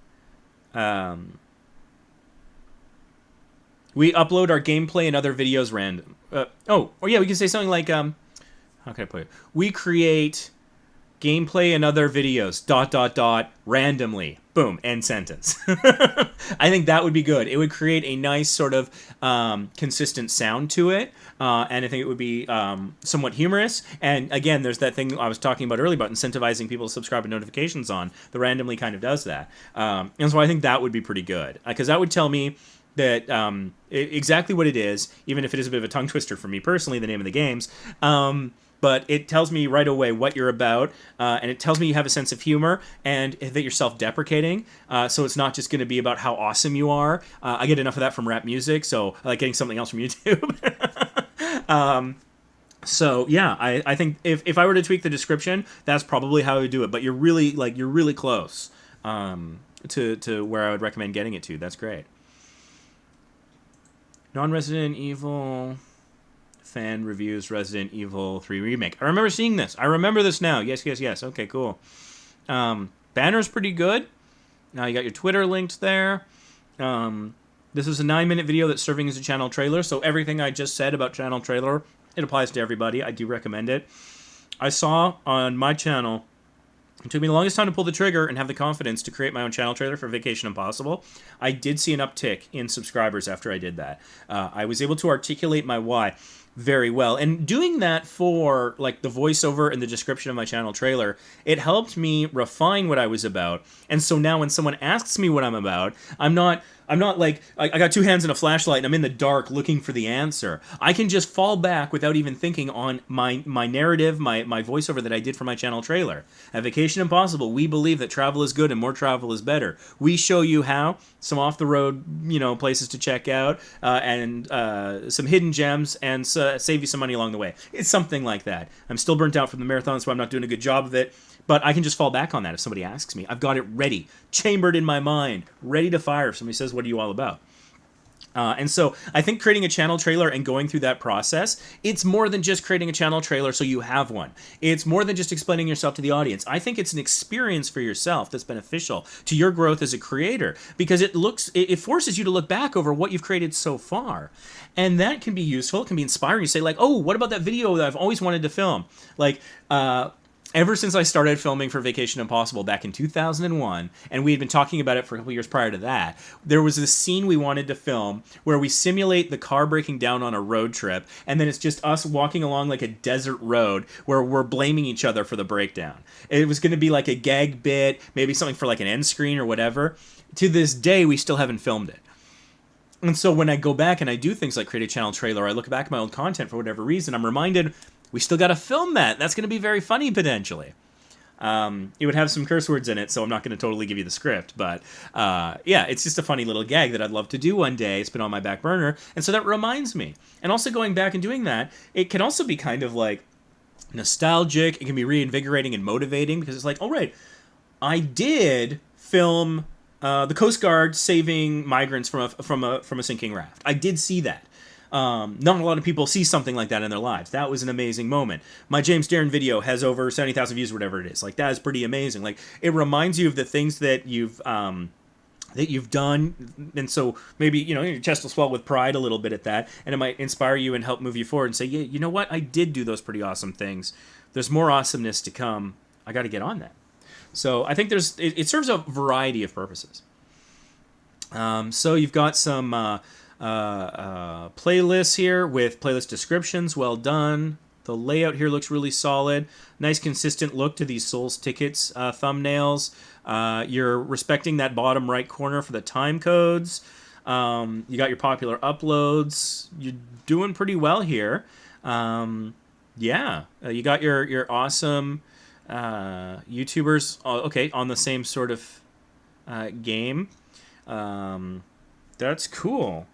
we upload our gameplay and other videos random. Or yeah, we can say something like, how can I put it? We create gameplay and other videos, ... randomly. Boom, end sentence. I think that would be good. It would create a nice sort of consistent sound to it, and I think it would be somewhat humorous. And again, there's that thing I was talking about earlier about incentivizing people to subscribe and notifications on. The randomly kind of does that. And so I think that would be pretty good, because that would tell me that exactly what it is, even if it is a bit of a tongue twister for me personally, the name of the games. But it tells me right away what you're about, and it tells me you have a sense of humor, and that you're self-deprecating, so it's not just going to be about how awesome you are. I get enough of that from rap music, so I like getting something else from YouTube. So yeah, I think if I were to tweak the description, that's probably how I would do it. But you're really close to where I would recommend getting it to. That's great. Non-Resident Evil fan reviews Resident Evil 3 Remake. I remember seeing this. I remember this now. Yes. Okay, cool. Banner's pretty good. Now you got your Twitter linked there. This is a 9-minute video that's serving as a channel trailer, so everything I just said about channel trailer, it applies to everybody. I do recommend it. I saw on my channel, it took me the longest time to pull the trigger and have the confidence to create my own channel trailer for Vacation Impossible. I did see an uptick in subscribers after I did that. I was able to articulate my why very well. And doing that for like the voiceover and the description of my channel trailer, it helped me refine what I was about. And so now when someone asks me what I'm about, I'm not like, I got 2 hands and a flashlight and I'm in the dark looking for the answer. I can just fall back without even thinking on my narrative, my voiceover that I did for my channel trailer. At Vacation Impossible, we believe that travel is good and more travel is better. We show you how, some off-the-road, you know, places to check out, and some hidden gems, and save you some money along the way. It's something like that. I'm still burnt out from the marathon, so I'm not doing a good job of it. But I can just fall back on that if somebody asks me. I've got it ready, chambered in my mind, ready to fire if somebody says, what are you all about? And so I think creating a channel trailer and going through that process, it's more than just creating a channel trailer so you have one. It's more than just explaining yourself to the audience. I think it's an experience for yourself that's beneficial to your growth as a creator, because it forces you to look back over what you've created so far. And that can be useful. It can be inspiring. You say like, oh, what about that video that I've always wanted to film? Like, ever since I started filming for Vacation Impossible back in 2001, and we had been talking about it for a couple years prior to that, there was this scene we wanted to film where we simulate the car breaking down on a road trip, and then it's just us walking along like a desert road where we're blaming each other for the breakdown. It was going to be like a gag bit, maybe something for like an end screen or whatever. To this day, we still haven't filmed it. And so when I go back and I do things like create a channel trailer, I look back at my old content for whatever reason, I'm reminded we still got to film that. That's going to be very funny, potentially. It would have some curse words in it, so I'm not going to totally give you the script. But yeah, it's just a funny little gag that I'd love to do one day. It's been on my back burner. And so that reminds me. And also going back and doing that, it can also be kind of like nostalgic. It can be reinvigorating and motivating because it's like, all right, I did film the Coast Guard saving migrants from a sinking raft. I did see that. Not a lot of people see something like that in their lives. That was an amazing moment. My James Darren video has over 70,000 views, whatever it is. Like, that is pretty amazing. Like, it reminds you of the things that you've done, and so maybe, you know, your chest will swell with pride a little bit at that, and it might inspire you and help move you forward and say, yeah, you know what, I did do those pretty awesome things. There's more awesomeness to come. I got to get on that. So I think it serves a variety of purposes. So you've got some playlists here with playlist descriptions. Well done. The layout here looks really solid. Nice consistent look to these Souls Tickets thumbnails. You're respecting that bottom right corner for the time codes. You got your popular uploads. You're doing pretty well here. Yeah, you got your awesome YouTubers, okay, on the same sort of game. That's cool.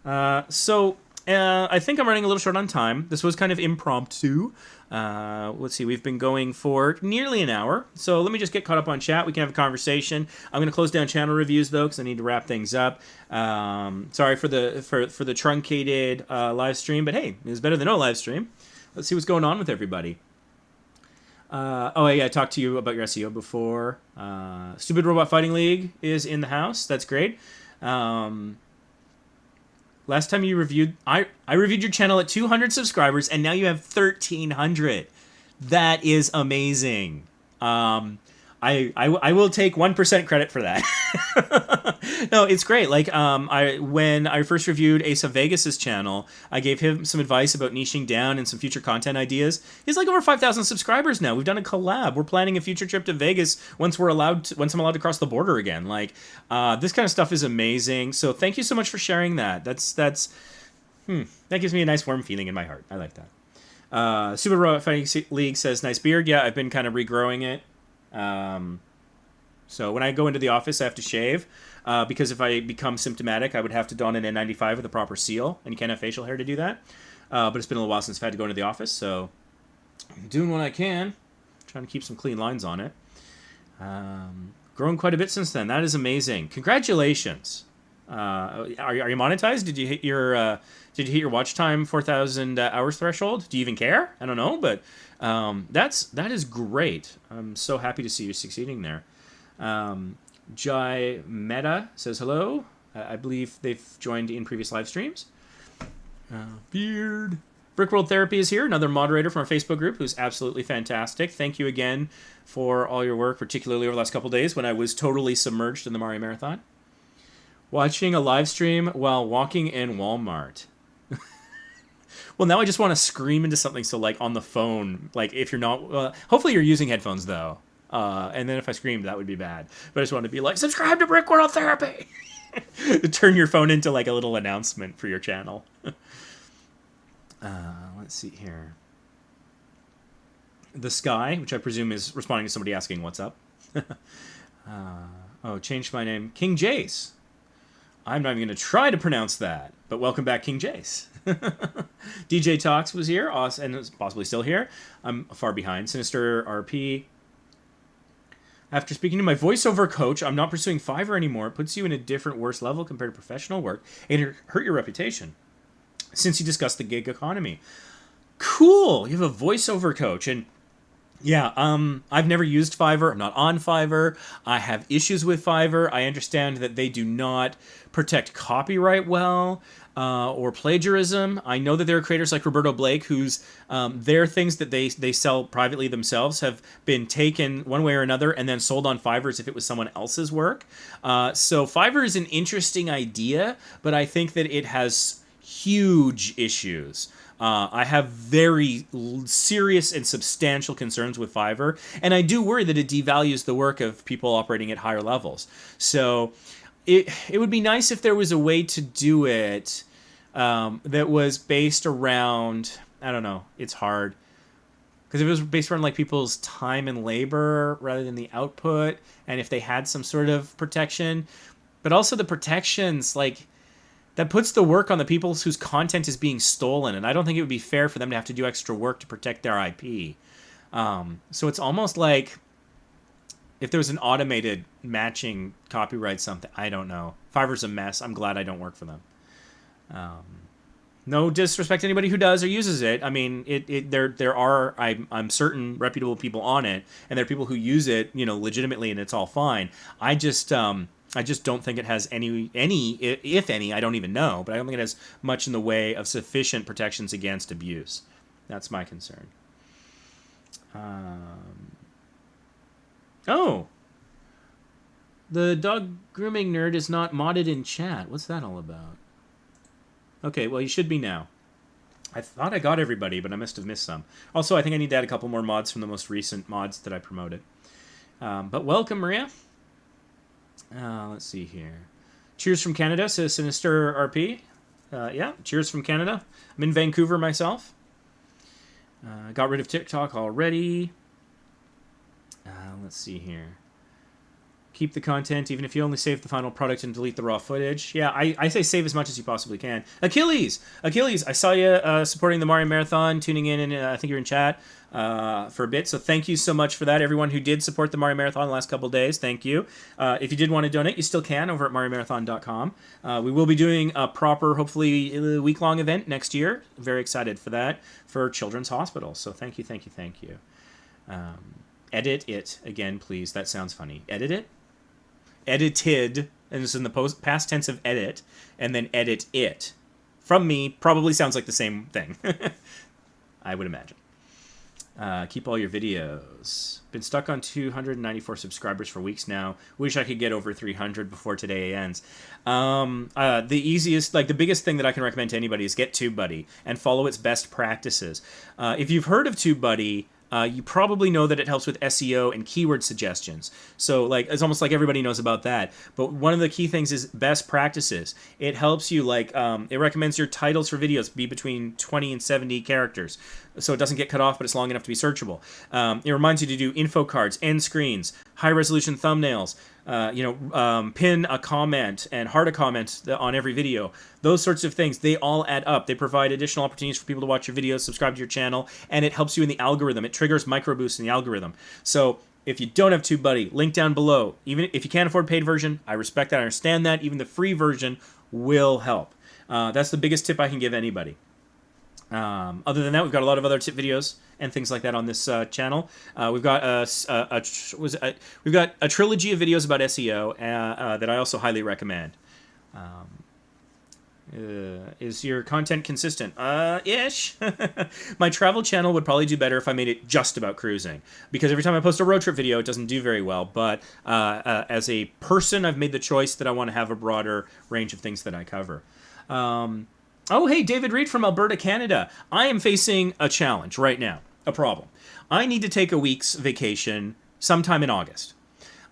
So I think I'm running a little short on time. This was kind of impromptu. Let's see, we've been going for nearly an hour. So let me just get caught up on chat. We can have a conversation. I'm going to close down channel reviews though, because I need to wrap things up. Sorry for the truncated live stream, but hey, it was better than no live stream. Let's see what's going on with everybody. Oh yeah, I talked to you about your SEO before. Stupid Robot Fighting League is in the house. That's great. Last time you reviewed, I reviewed your channel at 200 subscribers, and now you have 1,300. That is amazing. I will take 1% credit for that. No, it's great. Like, when I first reviewed Ace of Vegas's channel, I gave him some advice about niching down and some future content ideas. He's like over 5,000 subscribers now. We've done a collab. We're planning a future trip to Vegas once I'm allowed to cross the border again. Like, this kind of stuff is amazing. So thank you so much for sharing that. That gives me a nice warm feeling in my heart. I like that. Super Robot Fighting League says, nice beard. Yeah, I've been kind of regrowing it. So when I go into the office, I have to shave, because if I become symptomatic, I would have to don an N95 with a proper seal, and you can't have facial hair to do that. But it's been a little while since I've had to go into the office, so I'm doing what I can, trying to keep some clean lines on it. Grown quite a bit since then. That is amazing. Congratulations. Are you monetized? Did you hit your watch time 4,000 hours threshold? Do you even care? I don't know, but that is great. I'm so happy to see you succeeding there. Jai Meta says hello. I believe they've joined in previous live streams. Beard. Brickworld Therapy is here, another moderator from our Facebook group who's absolutely fantastic. Thank you again for all your work, particularly over the last couple of days when I was totally submerged in the Mario Marathon. Watching a live stream while walking in Walmart. Well, now I just want to scream into something, so like on the phone, like if you're not, hopefully you're using headphones though. And then if I screamed, that would be bad. But I just want to be like, subscribe to Brickworld Therapy! Turn your phone into like a little announcement for your channel. Let's see here. The Sky, which I presume is responding to somebody asking what's up. Changed my name. King Jace. I'm not even going to try to pronounce that. But welcome back, King Jace. DJ Talks was here, and is possibly still here. I'm far behind. Sinister RP. After speaking to my voiceover coach, I'm not pursuing Fiverr anymore. It puts you in a different, worse level compared to professional work, and it hurt your reputation. Since you discussed the gig economy. Cool! You have a voiceover coach, and yeah, I've never used Fiverr. I'm not on Fiverr. I have issues with Fiverr. I understand that they do not protect copyright well, or plagiarism. I know that there are creators like Roberto Blake whose their things that they sell privately themselves have been taken one way or another and then sold on Fiverr as if it was someone else's work. So Fiverr is an interesting idea, but I think that it has huge issues. I have very serious and substantial concerns with Fiverr, and I do worry that it devalues the work of people operating at higher levels. So it would be nice if there was a way to do it that was based around, I don't know, it's hard. Because if it was based around like people's time and labor rather than the output, and if they had some sort of protection, but also the protections, like, that puts the work on the people whose content is being stolen, and I don't think it would be fair for them to have to do extra work to protect their IP. So it's almost like if there was an automated matching copyright something, I don't know. Fiverr's a mess. I'm glad I don't work for them. No disrespect to anybody who does or uses it. I mean, there are, I'm certain, reputable people on it, and there are people who use it, you know, legitimately, and it's all fine. I just don't think it has any, if any, I don't even know, but I don't think it has much in the way of sufficient protections against abuse. That's my concern. Oh, the dog grooming nerd is not modded in chat. What's that all about? Okay, well, you should be now. I thought I got everybody, but I must have missed some. Also, I think I need to add a couple more mods from the most recent mods that I promoted. But welcome, Maria. Let's see here. Cheers from Canada, says Sinister RP. Yeah, cheers from Canada. I'm in Vancouver myself. Got rid of TikTok already. Let's see here. Keep the content, even if you only save the final product and delete the raw footage. Yeah, I say save as much as you possibly can. Achilles, I saw you supporting the Mario Marathon, tuning in, and I think you're in chat for a bit. So thank you so much for that. Everyone who did support the Mario Marathon the last couple of days, thank you. If you did want to donate, you still can over at mariomarathon.com. We will be doing a proper, hopefully, week-long event next year. Very excited for that, for Children's Hospital. So thank you, thank you, thank you. Edit it again, please. That sounds funny. Edit it? Edited, and it's in the past tense of edit, and then edit it. From me, probably sounds like the same thing. I would imagine. Keep all your videos. Been stuck on 294 subscribers for weeks now. Wish I could get over 300 before today ends. The easiest, like the biggest thing that I can recommend to anybody is get TubeBuddy and follow its best practices. If you've heard of TubeBuddy, you probably know that it helps with SEO and keyword suggestions. So like it's almost like everybody knows about that. But one of the key things is best practices. It helps you like it recommends your titles for videos be between 20 and 70 characters, so it doesn't get cut off, but it's long enough to be searchable. It reminds you to do info cards, end screens, high resolution thumbnails. Pin a comment and heart a comment on every video. Those sorts of things, they all add up. They provide additional opportunities for people to watch your videos, subscribe to your channel, and it helps you in the algorithm. It triggers micro boosts in the algorithm. So if you don't have TubeBuddy, link down below. Even if you can't afford paid version, I respect that, I understand that. Even the free version will help. That's the biggest tip I can give anybody. Other than that, we've got a lot of other tip videos and things like that on this channel. We've got we've got a trilogy of videos about SEO that I also highly recommend. Is your content consistent? Ish. My travel channel would probably do better if I made it just about cruising, because every time I post a road trip video, it doesn't do very well. But as a person, I've made the choice that I want to have a broader range of things that I cover. Oh, hey, David Reed from Alberta, Canada. I am facing a challenge right now, a problem. I need to take a week's vacation sometime in August.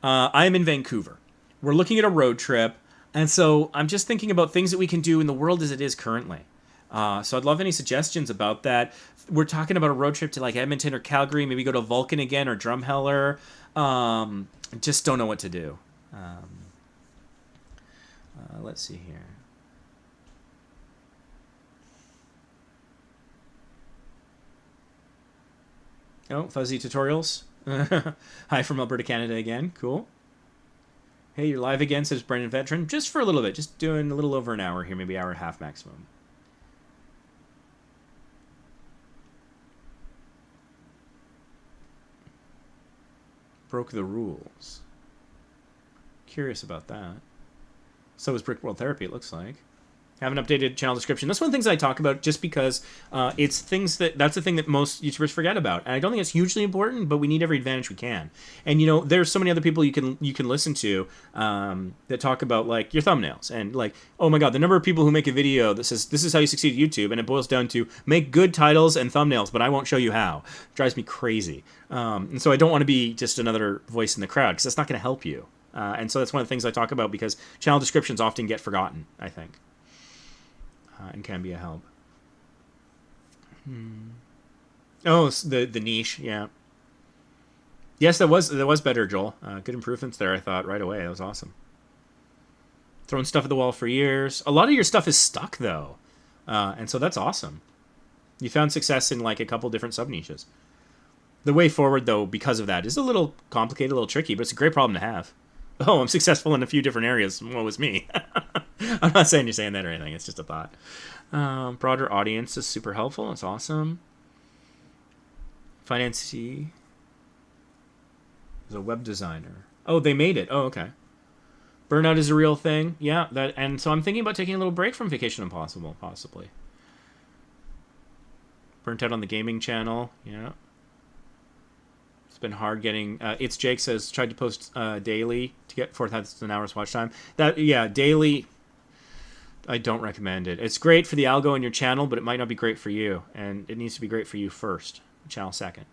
I am in Vancouver. We're looking at a road trip, and so I'm just thinking about things that we can do in the world as it is currently. So I'd love any suggestions about that. We're talking about a road trip to like Edmonton or Calgary, maybe go to Vulcan again or Drumheller. Just don't know what to do. Let's see here. Oh, Fuzzy Tutorials. Hi from Alberta, Canada again. Cool. Hey, you're live again, says Brendan Veteran. Just for a little bit. Just doing a little over an hour here, maybe hour and a half maximum. Broke the rules. Curious about that. So is Brick World Therapy, it looks like. Have an updated channel description. That's one of the things I talk about just because it's things that's the thing that most YouTubers forget about. And I don't think it's hugely important, but we need every advantage we can. And, you know, there's so many other people you can listen to that talk about, like, your thumbnails. And, like, oh, my God, the number of people who make a video that says, this is how you succeed at YouTube, and it boils down to make good titles and thumbnails, but I won't show you how. It drives me crazy. And so I don't want to be just another voice in the crowd, because that's not going to help you. And so that's one of the things I talk about, because channel descriptions often get forgotten, I think. And can be a help. Oh, the niche, yeah. Yes, that was better, Joel. Good improvements there, I thought, right away. That was awesome. Throwing stuff at the wall for years. A lot of your stuff is stuck, though. And so that's awesome. You found success in like a couple different sub-niches. The way forward, though, because of that, is a little complicated, a little tricky, but it's a great problem to have. Oh, I'm successful in a few different areas. What was me? I'm not saying you're saying that or anything. It's just a thought. Broader audience is super helpful. It's awesome. Financee is a web designer. Oh, they made it. Oh, okay. Burnout is a real thing. Yeah, that, and so I'm thinking about taking a little break from Vacation Impossible, possibly. Burnt out on the gaming channel. Yeah. It's been hard getting. It's Jake says tried to post daily to get 4,000 hours watch time. That yeah, daily. I don't recommend it. It's great for the algo in your channel, but it might not be great for you, and it needs to be great for you first. Channel second.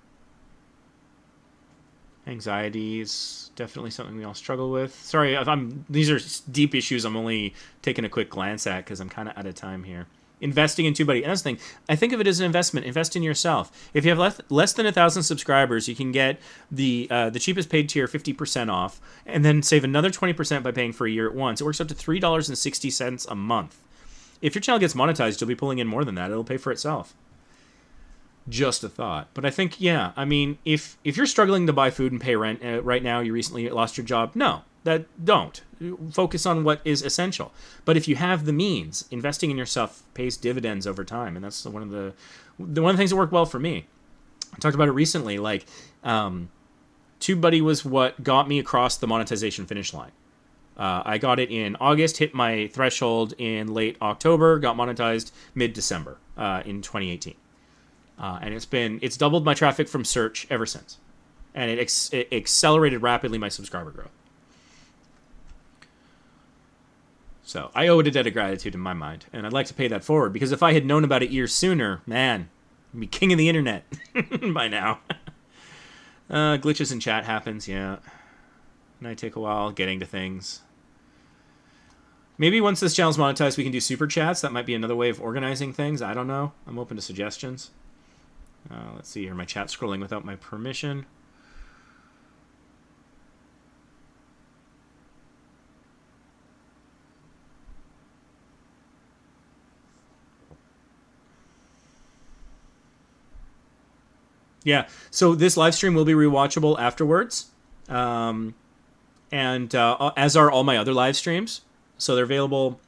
Anxiety is definitely something we all struggle with. Sorry, these are deep issues I'm only taking a quick glance at because I'm kind of out of time here. Investing in TUBEBUDDY. And that's the thing. I think of it as an investment. Invest in yourself. If you have less than 1,000 subscribers, you can get the cheapest paid tier 50% off, and then save another 20% by paying for a year at once. It works up to $3.60 a month. If your channel gets monetized, you'll be pulling in more than that. It'll pay for itself. Just a thought. But I think, yeah, I mean, if you're struggling to buy food and pay rent right now, you recently lost your job, no, don't. Focus on what is essential. But if you have the means, investing in yourself pays dividends over time, and that's one of the things that worked well for me. I talked about it recently, like, TubeBuddy was what got me across the monetization finish line. I got it in August, hit my threshold in late October, got monetized mid-December in 2018. And it's doubled my traffic from search ever since. And it accelerated rapidly my subscriber growth. So I owe it a debt of gratitude in my mind. And I'd like to pay that forward, because if I had known about it years sooner, man, I'd be king of the internet by now. Glitches in chat happens, yeah. And I take a while getting to things. Maybe once this channel's monetized, we can do super chats. That might be another way of organizing things. I don't know. I'm open to suggestions. Let's see here. My chat's scrolling without my permission. Yeah, so this live stream will be rewatchable afterwards. And as are all my other live streams. So they're available,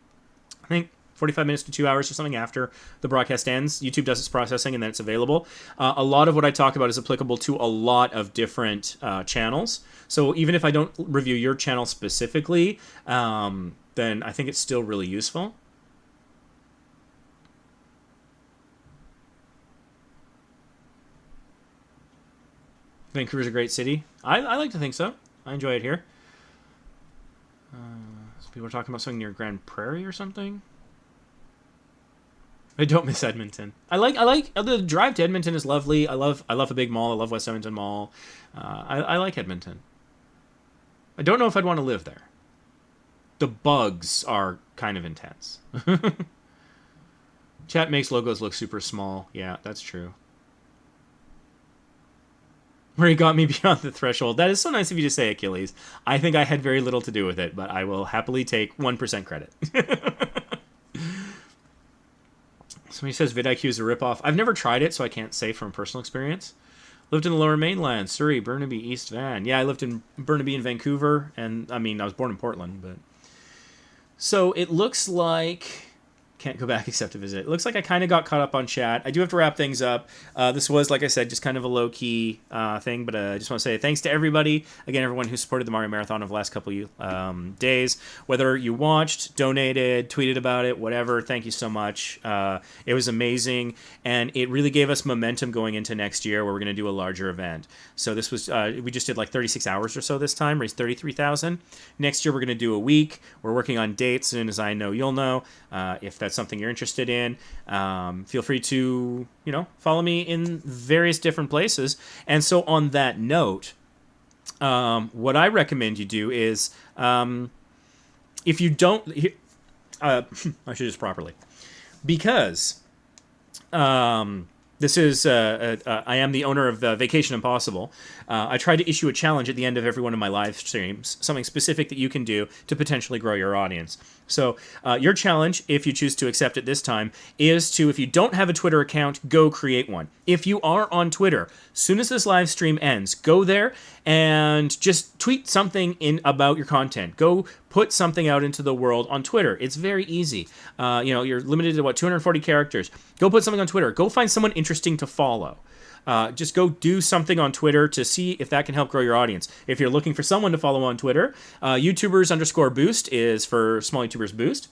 I think, 45 minutes to 2 hours or something after the broadcast ends. YouTube does its processing, and then it's available. A lot of what I talk about is applicable to a lot of different channels. So even if I don't review your channel specifically, then I think it's still really useful. Vancouver's a great city. I like to think so. I enjoy it here. So people are talking about something near Grand Prairie or something. I don't miss Edmonton. I like the drive to Edmonton is lovely. I love a big mall. I love West Edmonton Mall. I like Edmonton. I don't know if I'd want to live there. The bugs are kind of intense. Chat makes logos look super small. Yeah, that's true. Where he got me beyond the threshold. That is so nice of you to say, Achilles. I think I had very little to do with it, but I will happily take 1% credit. Somebody says vidIQ is a ripoff. I've never tried it, so I can't say from personal experience. Lived in the Lower Mainland, Surrey, Burnaby, East Van. Yeah, I lived in Burnaby and Vancouver, and I mean, I was born in Portland, but... So it looks like... Can't go back except to visit. It looks like I kind of got caught up on chat. I do have to wrap things up. This was, like I said, just kind of a low-key thing, but I just want to say thanks to everybody. Again, everyone who supported the Mario Marathon of the last couple days. Whether you watched, donated, tweeted about it, whatever, thank you so much. It was amazing, and it really gave us momentum going into next year where we're going to do a larger event. So this was, we just did like 36 hours or so this time, raised $33,000. Next year we're going to do a week. We're working on dates. As soon as I know, you'll know. If that's something you're interested in, feel free to, follow me in various different places. And so on that note, what I recommend you do is, if you don't, I should just properly, because This is, I am the owner of Vacation Impossible. I try to issue a challenge at the end of every one of my live streams, something specific that you can do to potentially grow your audience. So your challenge, if you choose to accept it this time, is to, if you don't have a Twitter account, go create one. If you are on Twitter, as soon as this live stream ends, go there and just tweet something in about your content. Go put something out into the world on Twitter. It's very easy. You're limited to, 240 characters. Go put something on Twitter. Go find someone interesting to follow. Just go do something on Twitter to see if that can help grow your audience. If you're looking for someone to follow on Twitter, YouTubers_boost is for Small YouTubers Boost.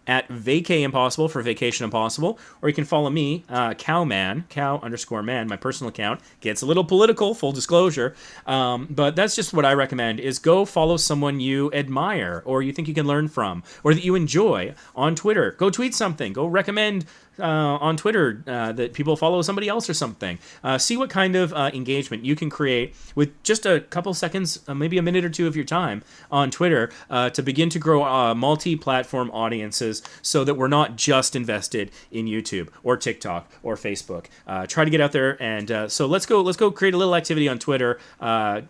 At VacayImpossible for Vacation Impossible, or you can follow me, cow_man, my personal account. Gets a little political, full disclosure, but that's just what I recommend, is go follow someone you admire, or you think you can learn from, or that you enjoy on Twitter. Go tweet something, go recommend on Twitter that people follow somebody else or something. See what kind of engagement you can create with just a couple seconds, maybe a minute or two of your time on Twitter to begin to grow multi-platform audiences, so that we're not just invested in YouTube or TikTok or Facebook. Try to get out there, and so let's go create a little activity on Twitter to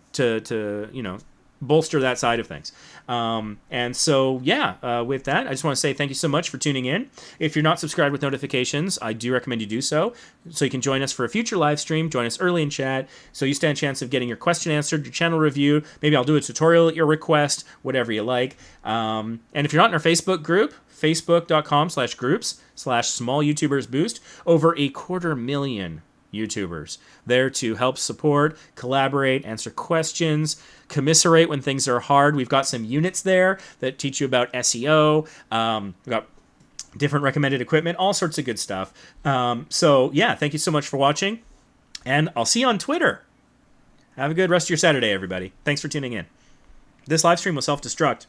bolster that side of things. And so, with that, I just want to say thank you so much for tuning in. If you're not subscribed with notifications, I do recommend you do so you can join us for a future live stream, join us early in chat, so you stand a chance of getting your question answered, your channel reviewed. Maybe I'll do a tutorial at your request, whatever you like. And if you're not in our Facebook group, facebook.com/groups/small YouTubers Boost, over 250,000 YouTubers there to help support, collaborate, answer questions, commiserate when things are hard. We've got some units there that teach you about SEO. We've got different recommended equipment, all sorts of good stuff. Thank you so much for watching, and I'll see you on Twitter. Have a good rest of your Saturday, everybody. Thanks for tuning in. This live stream will self-destruct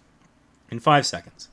in 5 seconds.